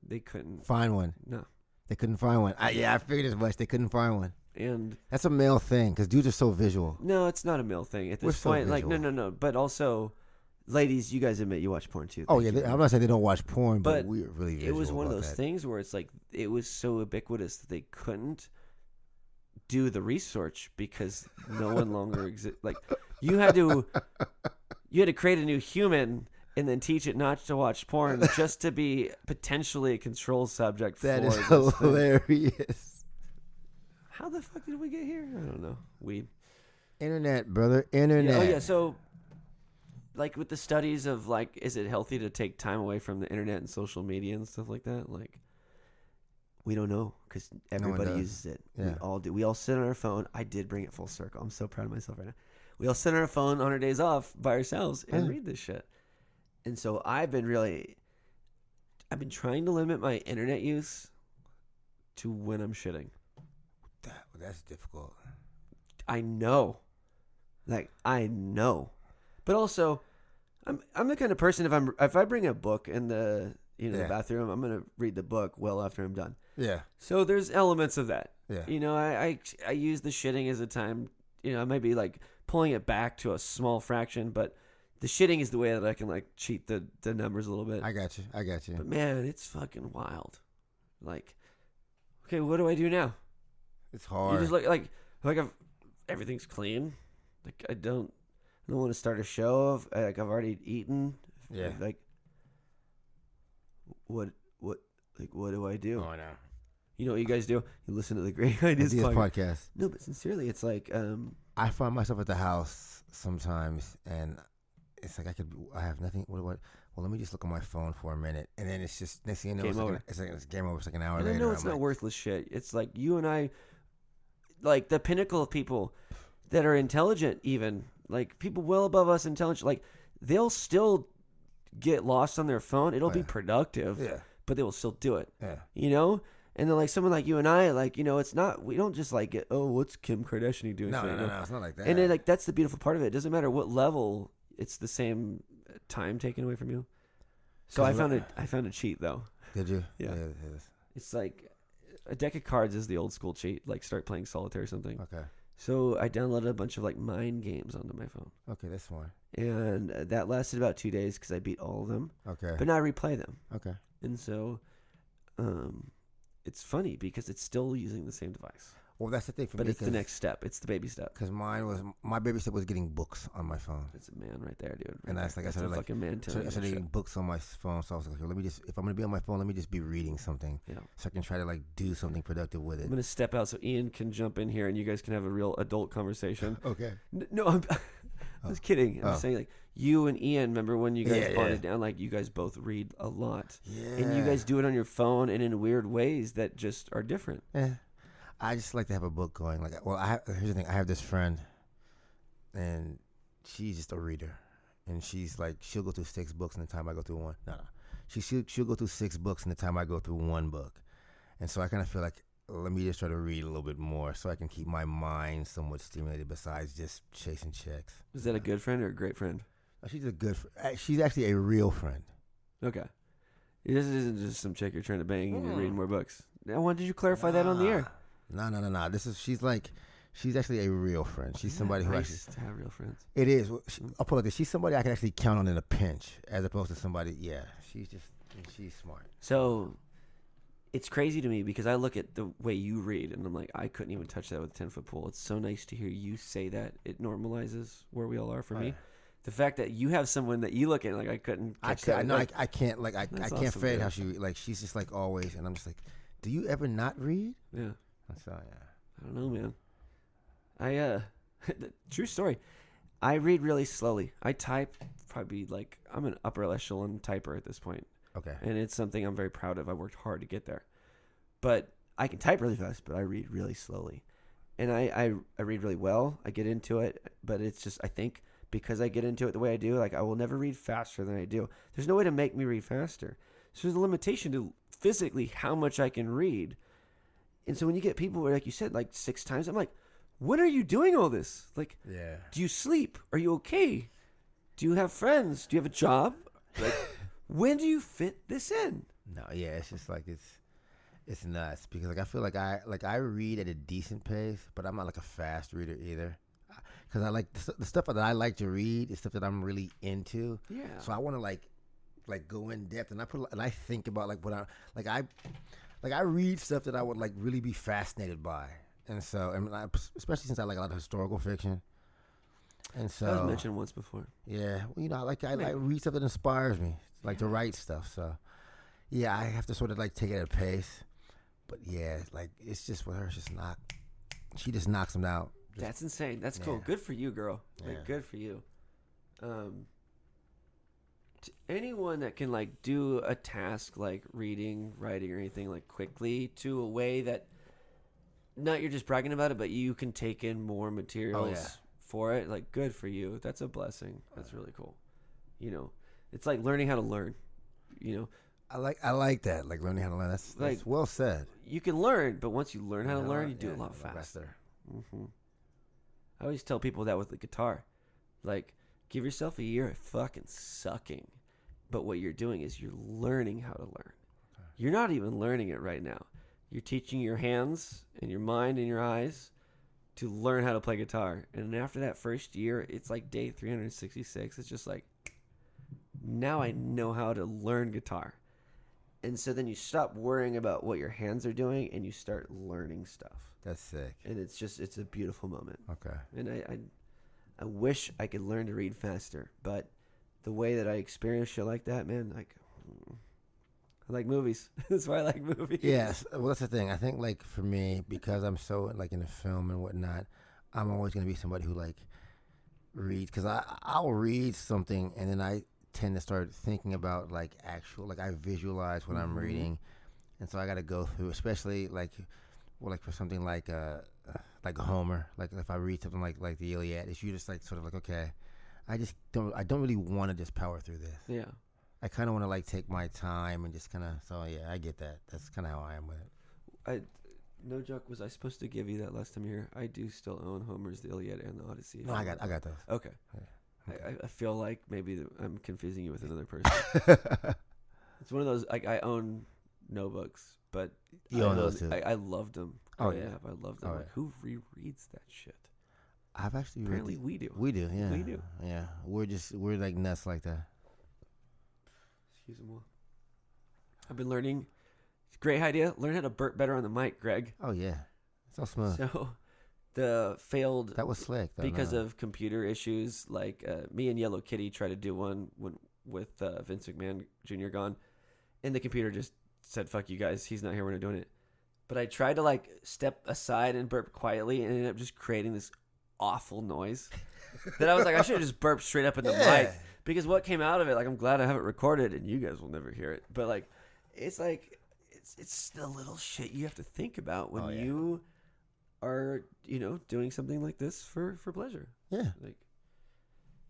They couldn't find one. No. They couldn't find one. I figured as much. They couldn't find one. And that's a male thing because dudes are so visual. No, it's not a male thing at this point. Like no. But also, ladies, you guys admit you watch porn too. Oh yeah, I'm not saying they don't watch porn, but we're really visual. It was one of those things where it's like it was so ubiquitous that they couldn't do the research because no one longer exists. Like you had to create a new human and then teach it not to watch porn just to be potentially a control subject. That is hilarious. How the fuck did we get here? I don't know. Weed. Internet, brother. Internet. Yeah, oh yeah. So, like with the studies of like, is it healthy to take time away from the internet and social media and stuff like that? Like, we don't know because everybody uses it. Yeah. We all do. We all sit on our phone. I did bring it full circle. I'm so proud of myself right now. We all sit on our phone on our days off by ourselves and read this shit. And so I've been trying to limit my internet use to when I'm shitting. That's difficult. I know. Like, I know. But also, I'm the kind of person, if I bring a book in the the bathroom, I'm going to read the book well after I'm done. Yeah. So there's elements of that. Yeah. I use the shitting as a time, I might be like pulling it back to a small fraction, but the shitting is the way that I can like cheat the numbers a little bit. I got you. But man, it's fucking wild. Like, okay, what do I do now? It's hard. You just like everything's clean. Like I don't want to start a show of like I've already eaten. Yeah. Like what do I do? Oh, I know. You know what you guys do? You listen to the Great Highdeas podcast. No, but sincerely, it's like I find myself at the house sometimes, and it's like I have nothing. What? Well, let me just look on my phone for a minute, and then it's just next thing you know, it's game over. It's like an hour later. I know it's not worthless shit. It's like you and I. Like the pinnacle of people that are intelligent, even like people well above us intelligent, like they'll still get lost on their phone. It'll be productive, but they will still do it. Yeah. And then like someone like you and I, like it's not. We don't just like get what's Kim Kardashian doing? No, it's not like that. And then like that's the beautiful part of it. It doesn't matter what level. It's the same time taken away from you. So I found a cheat though. Did you? Yeah. It's like. A deck of cards is the old school cheat, like start playing solitaire or something. Okay. So I downloaded a bunch of like mind games onto my phone. Okay, that's fine. And that lasted about 2 days because I beat all of them. Okay. But now I replay them. Okay. And so it's funny because it's still using the same device. Well, that's the thing for me. But it's the next step. It's the baby step. Because my baby step was getting books on my phone. That's a man right there, dude. And that's like I started fucking man. I started getting books on my phone. So I was like, let me just, if I'm gonna be on my phone, let me just be reading something. Yeah. So I can try to like do something productive with it. I'm gonna step out so Ian can jump in here and you guys can have a real adult conversation. Okay. No, I was kidding. I'm saying like you and Ian. Remember when you guys bonded down? Like you guys both read a lot. Yeah. And you guys do it on your phone and in weird ways that just are different. Yeah. I just like to have a book going. Like, well, here's the thing. I have this friend, and she's just a reader, and she's like, she'll go through 6 books in the time I go through one. No. She'll go through 6 books in the time I go through one book, and so I kind of feel like let me just try to read a little bit more so I can keep my mind somewhat stimulated besides just chasing checks. Is that a good friend or a great friend? She's a good. She's actually a real friend. Okay. This isn't just some chick you're trying to bang and you're reading more books. Now, why did you clarify that on the air? No. She's actually a real friend. She's somebody who nice actually to have real friends. It is. I'll put it like this. She's somebody I can actually count on in a pinch, as opposed to somebody. Yeah, she's smart. So, it's crazy to me because I look at the way you read and I'm like, I couldn't even touch that with a 10-foot pole. It's so nice to hear you say that. It normalizes where we all are for me. Yeah. The fact that you have someone that you look at like I couldn't catch that. I know Like, I can't like I can't awesome, fade dude. how she like she's just like always, and I'm just like, do you ever not read? yeah. So yeah. I don't know, man. True story. I read really slowly. I type probably like I'm an upper echelon typer at this point, Okay. and it's something I'm very proud of. I worked hard to get there, but I can type really fast, but I read really slowly, and I read really well. I get into it, but it's just I think because I get into it the way I do, like I will never read faster than I do. There's no way to make me read faster. So there's a limitation to physically how much I can read. And so when you get people where, like you said, like 6 times, I'm like, when are you doing all this? Like, Yeah. do you sleep? Are you okay? Do you have friends? Do you have a job? Like, when do you fit this in? No, yeah, it's just like it's nuts because like I feel like I read at a decent pace, but I'm not like a fast reader either. Because I like the stuff that I like to read is stuff that I'm really into. Yeah. So I want to like go in depth, and I think about like what I read stuff that I would like really be fascinated by, and so especially since I like a lot of historical fiction, and so That was mentioned once before. yeah, well, you know, I like read stuff that inspires me, like to write stuff. So yeah, I have to sort of like take it at a pace, but yeah, like it's just with her, it's just not. She just knocks them out. That's insane. That's cool. Yeah. Good for you, girl. Like, Yeah. good for you. To anyone that can like do a task like reading, writing, or anything like quickly to a way that not you're just bragging about it, but you can take in more materials for it. Like, good for you. That's a blessing. That's really cool. You know, it's like learning how to learn. You know, I like that, like learning how to learn. That's Like- well said. you can learn, but once you learn how to Yeah, learn, you do yeah, it a lot a lot faster. I always tell people that with the guitar. Like, give yourself a year of fucking sucking. But what you're doing is you're learning how to learn. Okay. You're not even learning it right now. You're teaching your hands and your mind and your eyes to learn how to play guitar. And after that first year, it's like day 366. It's just like, now I know how to learn guitar. And so then you stop worrying about what your hands are doing and you start learning stuff. That's sick. And it's a beautiful moment. Okay. And I wish I could learn to read faster, but the way that I experience shit like that, man, like I like movies. That's why I like movies. Yes. Well, that's the thing. I think like for me, because I'm so like in the film and whatnot, I'm always gonna be somebody who like reads because I'll read something and then I tend to start thinking about like actual like I visualize what I'm reading, and so I got to go through, especially like for something like Homer, like if I read something like the Iliad, it's you just like sort of like okay, I don't really want to just power through this. Yeah. I kind of want to like take my time and just kind of so yeah, I get that. That's kind of how I am with it. No joke. Was I supposed to give you that last time here? I do still own Homer's The Iliad and the Odyssey. No, I got those. Okay. Yeah. I feel like maybe I'm confusing you with another person. It's one of those like I own no books, but You own those too. I loved them. Oh, yeah, yeah. I loved them. Oh, Like, yeah. who rereads that shit? I've actually read Apparently, we do. We do, yeah. We do. Yeah. We're like nuts like that. Excuse me. I've been learning. Great idea. Learn how to burp better on the mic, Greg. Oh yeah. It's all smooth. So, the failed That was slick. Though, because no. of computer issues. Like me and Yellow Kitty tried to do one with Vince McMahon Jr. gone, and the computer just said, "Fuck you guys. He's not here. We're not doing it." But I tried to like step aside and burp quietly, and ended up just creating this awful noise that I was like, I should have just burped straight up in the mic, because what came out of it, like, I'm glad I have it recorded, and you guys will never hear it. But like, it's the little shit you have to think about when you are, doing something like this for pleasure. Yeah. Like,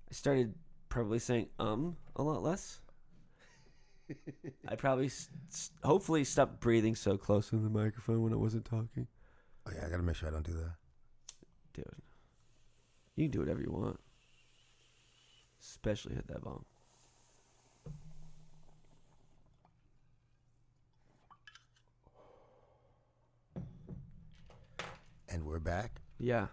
I started probably saying a lot less. I probably hopefully stopped breathing so close to the microphone when I wasn't talking. Oh yeah, I gotta make sure I don't do that. Dude, you can do whatever you want, especially hit that bong. And we're back. Yeah.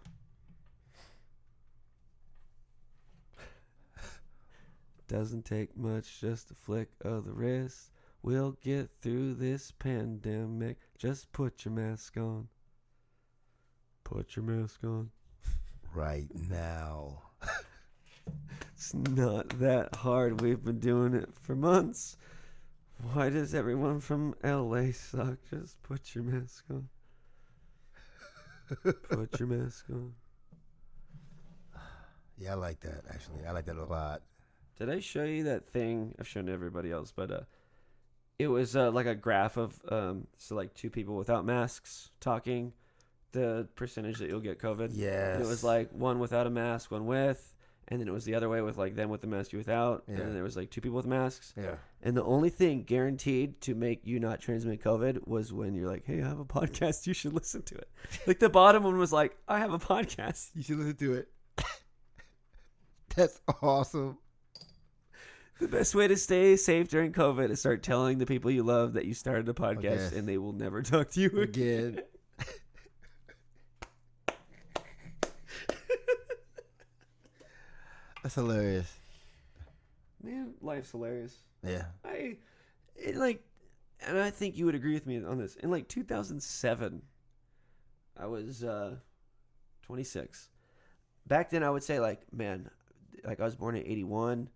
Doesn't take much, just a flick of the wrist. We'll get through this pandemic. Just put your mask on. Put your mask on. Right now. It's not that hard. We've been doing it for months. Why does everyone from LA suck? Just put your mask on. Put your mask on. Yeah, I like that, actually. I like that a lot. Did I show you that thing? I've shown everybody else, but it was like a graph of so like two people without masks talking, the percentage that you'll get COVID. Yes. And it was like one without a mask, one with, and then it was the other way with like them with the mask, you without, Yeah. and then there was like two people with masks. Yeah. And the only thing guaranteed to make you not transmit COVID was when you're like, hey, I have a podcast, you should listen to it. Like the bottom one was like, I have a podcast. You should listen to it. That's awesome. The best way to stay safe during COVID is start telling the people you love that you started a podcast, Yes. and they will never talk to you Again. That's hilarious. Man, life's hilarious. Yeah. And I think you would agree with me on this. In like 2007, I was 26. Back then, I would say like, man, like I was born in 81.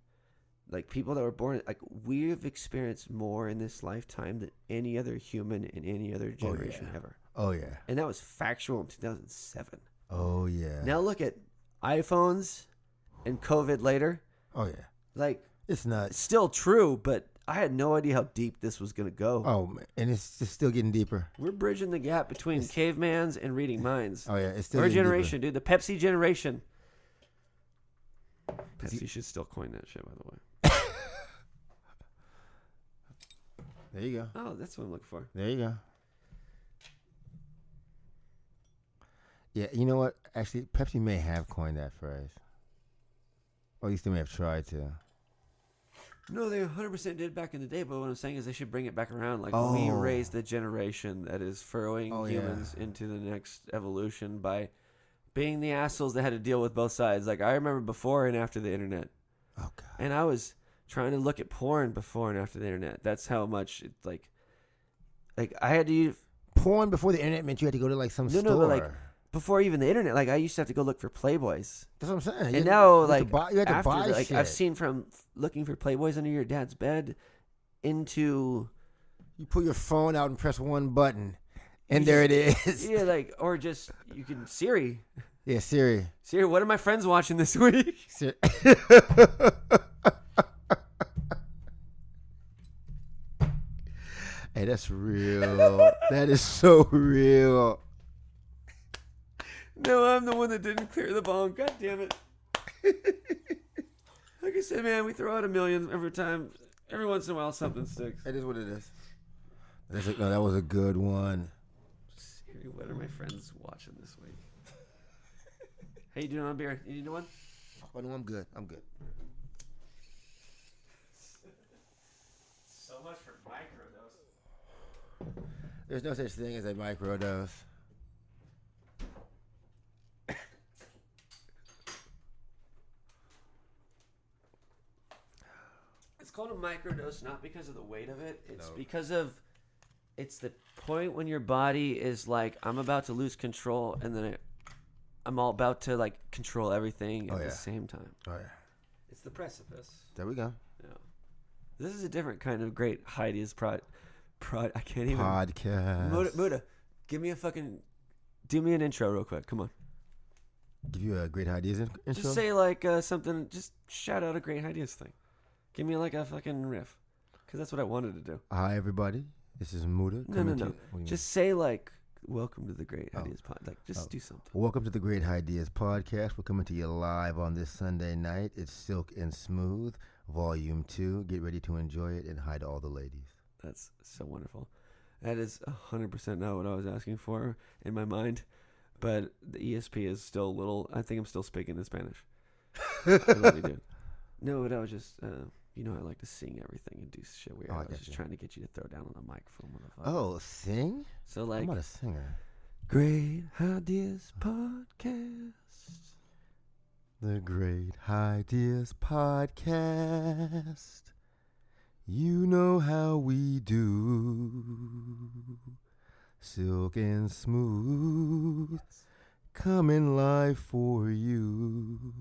Like people that were born, like we've experienced more in this lifetime than any other human in any other generation ever. Oh, yeah. And that was factual in 2007. Oh, yeah. Now look at iPhones and COVID later. Oh, yeah. Like, It's nuts. it's still true, but I had no idea how deep this was going to go. Oh, man. And it's just still getting deeper. We're bridging the gap between cavemans and reading minds. Oh, yeah. It's still Our getting generation, dude. The Pepsi generation. Is he- Pepsi should still coin that shit, by the way. There you go. Oh, that's what I'm looking for. There you go. Yeah, you know what? Actually, Pepsi may have coined that phrase. Or at least they may have tried to. No, they 100% did back in the day, but what I'm saying is they should bring it back around. Like, we Oh. raised the generation that is furrowing Oh, yeah. humans into the next evolution by being the assholes that had to deal with both sides. Like, I remember before and after the internet. Oh, God. And I was trying to look at porn before and after the internet. That's how much it's like I had to use, Porn before the internet meant you had to go to like some store. No, but like before even the internet. Like I used to have to go look for Playboys. That's what I'm saying. And now, you had like, to buy, you had to after buy the, like shit. I've seen from looking for Playboys under your dad's bed into You pull your phone out and press one button, and there it is. yeah, like or just you can Siri. Yeah, Siri. Siri, what are my friends watching this week? Siri. Hey, that's real. That is so real. No, I'm the one that didn't clear the bong. God damn it. Like I said, man, we throw out a million every time. Every once in a while, something sticks. It is what it is. No, that was a good one. Siri, what are my friends watching this week? Hey, you doing on beer? You need one? Oh, no, I'm good. I'm good. So much for microdose. There's no such thing as a microdose. It's called a microdose not because of the weight of it. It's No. because of it's the point when your body is like, I'm about to lose control, and then I'm all about to like control everything at the same time. Oh, yeah. It's the precipice. There we go. Yeah. This is a different kind of great Highdeas prod. I can't even. Podcast. Muta, give me a fucking. Do me an intro real quick. Come on. Give you a great ideas intro? Just say like something. Just shout out a great Highdeas thing. Give me like a fucking riff. Because that's what I wanted to do. Hi, everybody. This is Muta. No. Just say like, welcome to the Great Highdeas Pod. Like, just do something. Welcome to the Great Highdeas Podcast. We're coming to you live on this Sunday night. It's Silk and Smooth, Volume 2. Get ready to enjoy it and hi to all the ladies. That's so wonderful. That is 100% not what I was asking for in my mind. But the ESP is still a little. I think I'm still speaking in Spanish. I love you, dude. No, but I was just. You know, I like to sing everything and do shit weird. I was just trying to get you to throw down on the microphone, motherfucker. Oh, sing? So like, I'm not a singer. Great Highdeas Podcast. The Great Highdeas Podcast. You know how we do. Silk and smooth. Coming live for you.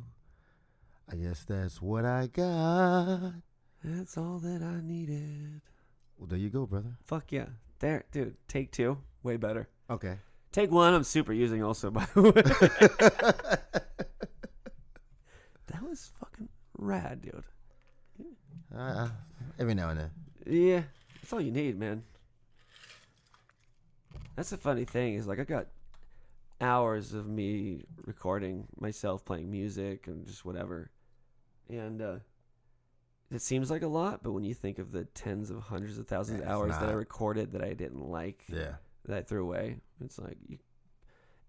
I guess that's what I got. That's all that I needed. Well, there you go, brother. Fuck yeah. There, dude. Take 2. Way better. Okay. Take 1, I'm super using also, by the way. That was fucking rad, dude. Every now and then. Yeah. That's all you need, man. That's the funny thing is, like, I got hours of me recording myself playing music and just whatever. And it seems like a lot, but when you think of the tens of hundreds of thousands of hours that I recorded that I didn't like, that I threw away, it's like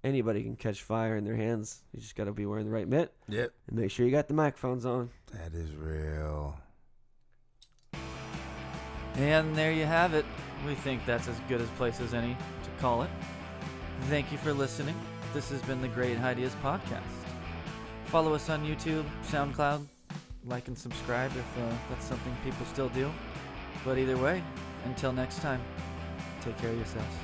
anybody can catch fire in their hands. You just got to be wearing the right mitt. Yep. And make sure you got the microphones on. That is real. And there you have it. We think that's as good a place as any to call it. Thank you for listening. This has been the Great Highdeas Podcast. Follow us on YouTube, SoundCloud. Like and subscribe if that's something people still do. But either way, until next time, take care of yourselves.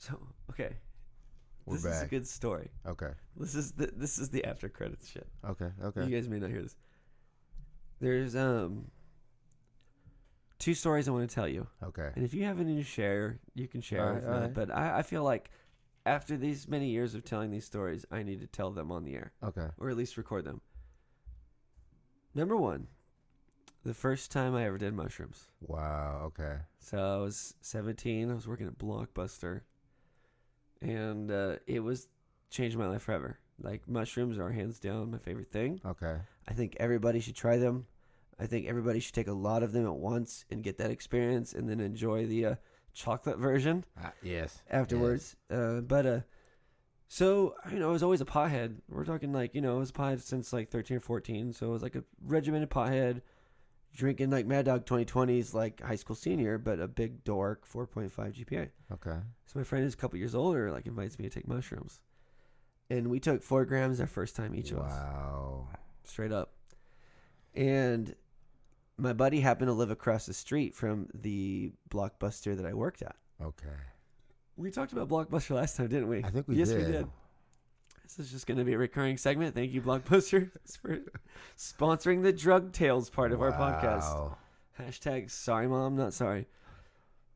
So okay, We're this is a back. good story. Okay. This is the after credits shit. Okay. You guys may not hear this. There's 2 stories I want to tell you, Okay. and if you have any to share, you can share. All right, If not, all right. But I feel like after these many years of telling these stories, I need to tell them on the air, Okay. or at least record them. Number 1, the first time I ever did mushrooms. Wow. Okay. So I was 17. I was working at Blockbuster, and it was changed my life forever. Like, mushrooms are hands down my favorite thing. Okay. I think everybody should try them. I think everybody should take a lot of them at once and get that experience, and then enjoy the chocolate version Yes. afterwards. So I was always a pothead. We're talking like, I was a pothead since like 13 or 14. So I was like a regimented pothead, drinking like Mad Dog 2020s, like high school senior, but a big dork, 4.5 GPA. Okay. So my friend who's a couple years older, like, invites me to take mushrooms. And we took 4 grams our first time, each of us. Wow. Straight up. And my buddy happened to live across the street from the Blockbuster that I worked at. Okay. We talked about Blockbuster last time, didn't we? I think we Yes, did. we did. This is just going to be a recurring segment. Thank you, Blockbuster, for sponsoring the Drug Tales part of our podcast. Wow. Hashtag sorry, Mom, not sorry.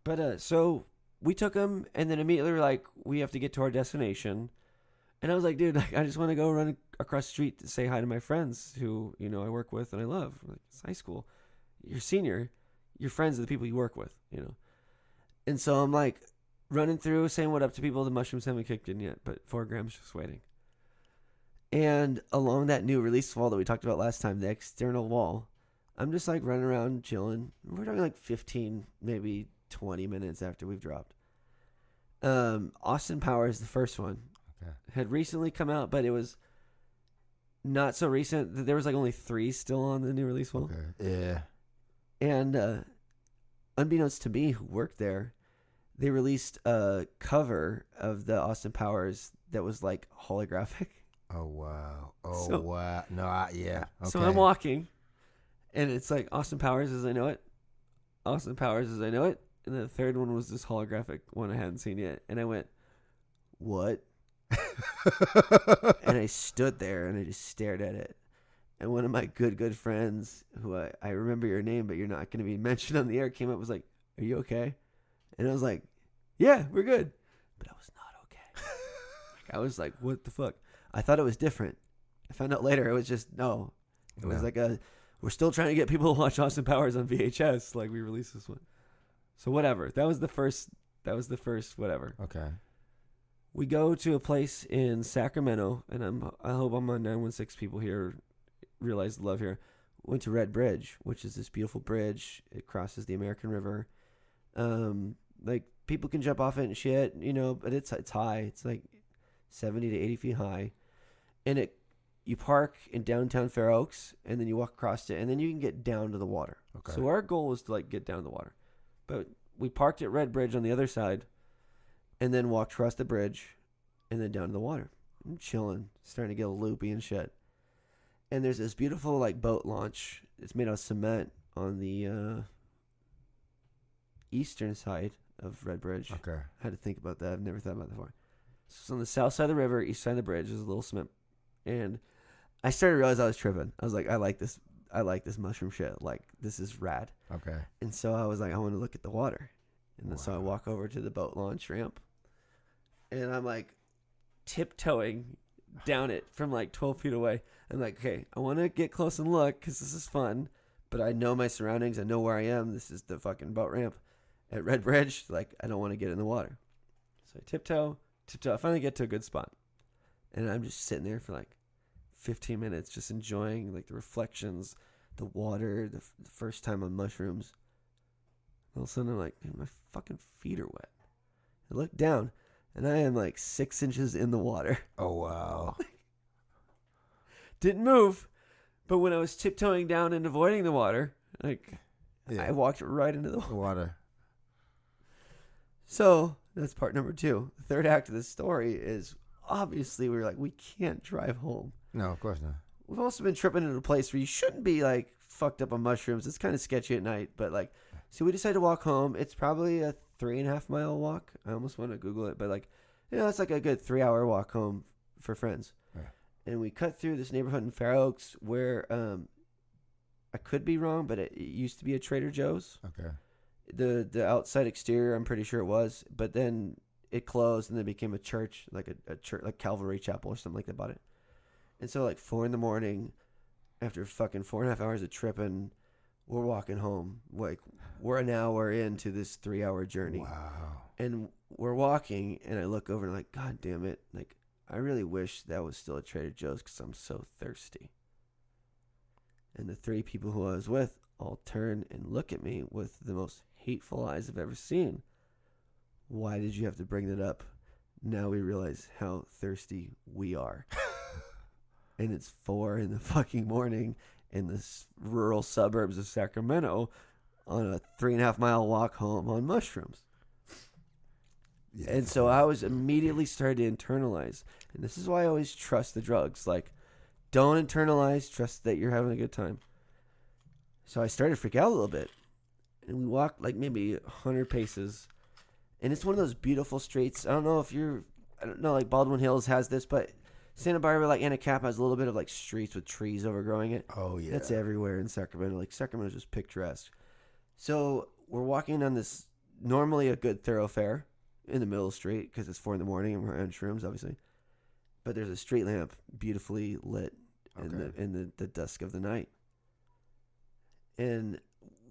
But so we took them, and then immediately we were like, we have to get to our destination. And I was like, dude, like, I just want to go run across the street to say hi to my friends who, I work with and I love. Like, it's high school. You're senior. Your friends are the people you work with, And so I'm like running through, saying what up to people. The mushrooms haven't kicked in yet, but 4 grams just waiting. And along that new release wall that we talked about last time, the external wall, I'm just like running around chilling. We're talking like 15, maybe 20 minutes after we've dropped. Austin Powers, the first one, had recently come out, but it was not so recent. There was like only 3 still on the new release wall. Okay. Yeah. And unbeknownst to me, who worked there, they released a cover of the Austin Powers that was like holographic. Oh wow. Oh wow. No. Yeah. Okay. So I'm walking, and it's like Austin Powers as I know it, Austin Powers as I know it, and the third one was this holographic one I hadn't seen yet, and I went, "What?" And I stood there and I just stared at it. And one of my good friends, who I remember your name, but you're not going to be mentioned on the air, came up and was like, "Are you okay?" And I was like, "Yeah, we're good." But I was not okay. I was like, what the fuck? I thought it was different. I found out later it was just, no. It was like we're still trying to get people to watch Austin Powers on VHS. Like, we released this one. So whatever. That was the first whatever. Okay. We go to a place in Sacramento, and I hope I'm on 916 people here realize the love here. Went to Red Bridge, which is this beautiful bridge. It crosses the American River. Like, people can jump off it and shit, but it's high. It's like 70 to 80 feet high. And you park in downtown Fair Oaks, and then you walk across it, and then you can get down to the water. Okay. So our goal was to like get down to the water. But we parked at Red Bridge on the other side, and then walked across the bridge, and then down to the water. I'm chilling, starting to get a loopy and shit. And there's this beautiful like boat launch. It's made out of cement on the eastern side of Red Bridge. Okay. I had to think about that. I've never thought about that before. So it's on the south side of the river, east side of the bridge. There's a little cement. And I started to realize I was tripping. I was like, I like this mushroom shit. Like, this is rad. Okay. And so I was like, I want to look at the water. And then so I walk over to the boat launch ramp. And I'm like tiptoeing down it from like 12 feet away. I'm like, okay, I want to get close and look because this is fun. But I know my surroundings. I know where I am. This is the fucking boat ramp at Red Bridge. Like, I don't want to get in the water. So I tiptoe. I finally get to a good spot. And I'm just sitting there for like 15 minutes just enjoying like the reflections, the water, the first time on mushrooms. All of a sudden I'm like, dude, my fucking feet are wet. I look down and I am like 6 inches in the water. Oh wow. Didn't move, but when I was tiptoeing down and avoiding the water, like I walked right into the water. So that's part number 2. The third act of the story is obviously we were like, we can't drive home. No, of course not. We've also been tripping into a place where you shouldn't be like fucked up on mushrooms. It's kind of sketchy at night, but like So we decided to walk home. It's probably a 3.5 mile walk. I almost want to Google it, but like, it's like a good 3 hour walk home for friends. Yeah. And we cut through this neighborhood in Fair Oaks where I could be wrong, but it used to be a Trader Joe's. Okay. The outside exterior, I'm pretty sure it was, but then it closed and then became a church, like a church, like Calvary Chapel or something like that. About it. And so like 4 a.m, after fucking 4.5 hours of tripping, we're walking home. Like we're an hour into this 3-hour journey. Wow. And we're walking, and I look over and I'm like, God damn it! Like I really wish that was still a Trader Joe's because I'm so thirsty. And the 3 people who I was with all turn and look at me with the most hateful eyes I've ever seen. Why did you have to bring that up? Now we realize how thirsty we are. And it's 4 in the fucking morning in the rural suburbs of Sacramento on a 3.5 mile walk home on mushrooms. Yeah. And so I was immediately started to internalize. And this is why I always trust the drugs. Like, don't internalize, trust that you're having a good time. So I started to freak out a little bit. And we walked like maybe 100 paces. And it's one of those beautiful streets. I don't know, like Baldwin Hills has this, but Santa Barbara, like Anacapa, has a little bit of like streets with trees overgrowing it. Oh, yeah. That's everywhere in Sacramento. Like Sacramento's just picturesque. So we're walking on this, normally a good thoroughfare in the middle of the street because it's 4 a.m. and we're on shrooms, obviously. But there's a street lamp beautifully lit in the dusk of the night. And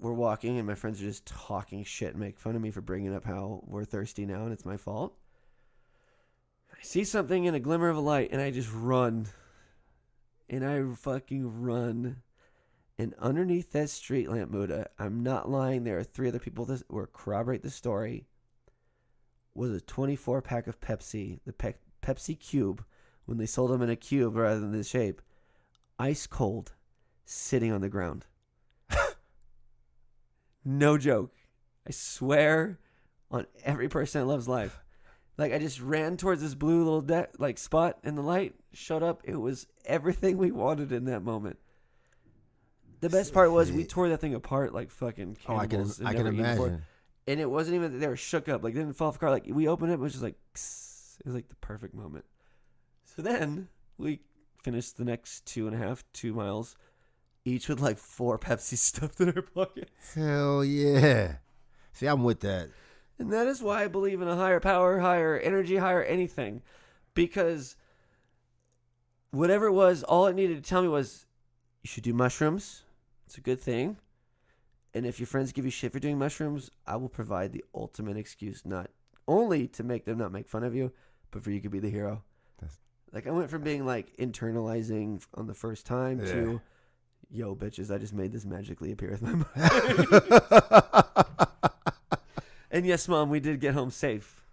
we're walking, and my friends are just talking shit and make fun of me for bringing up how we're thirsty now and it's my fault. I see something in a glimmer of a light, and I just run. And I fucking run. And underneath that street lamp, Muta, I'm not lying, there are 3 other people that will corroborate the story, was a 24-pack of Pepsi, the Pepsi Cube, when they sold them in a cube rather than the shape, ice cold, sitting on the ground. No joke. I swear on every person that loves life. Like, I just ran towards this blue little spot in the light, showed up. It was everything we wanted in that moment. The best part was we tore that thing apart like fucking cannibals. I can imagine. And it wasn't even that they were shook up. Like, they didn't fall off the car. Like, we opened it, it was just like, psst. It was like the perfect moment. So then we finished the next 2 miles, each with like 4 Pepsi stuffed in our pockets. Hell yeah. See, I'm with that. And that is why I believe in a higher power, higher energy, higher anything. Because whatever it was, all it needed to tell me was, you should do mushrooms. It's a good thing. And if your friends give you shit for doing mushrooms, I will provide the ultimate excuse, not only to make them not make fun of you, but for you to be the hero. Like, I went from being like internalizing on the first time to, yo, bitches, I just made this magically appear with my mind. And yes, Mom, we did get home safe.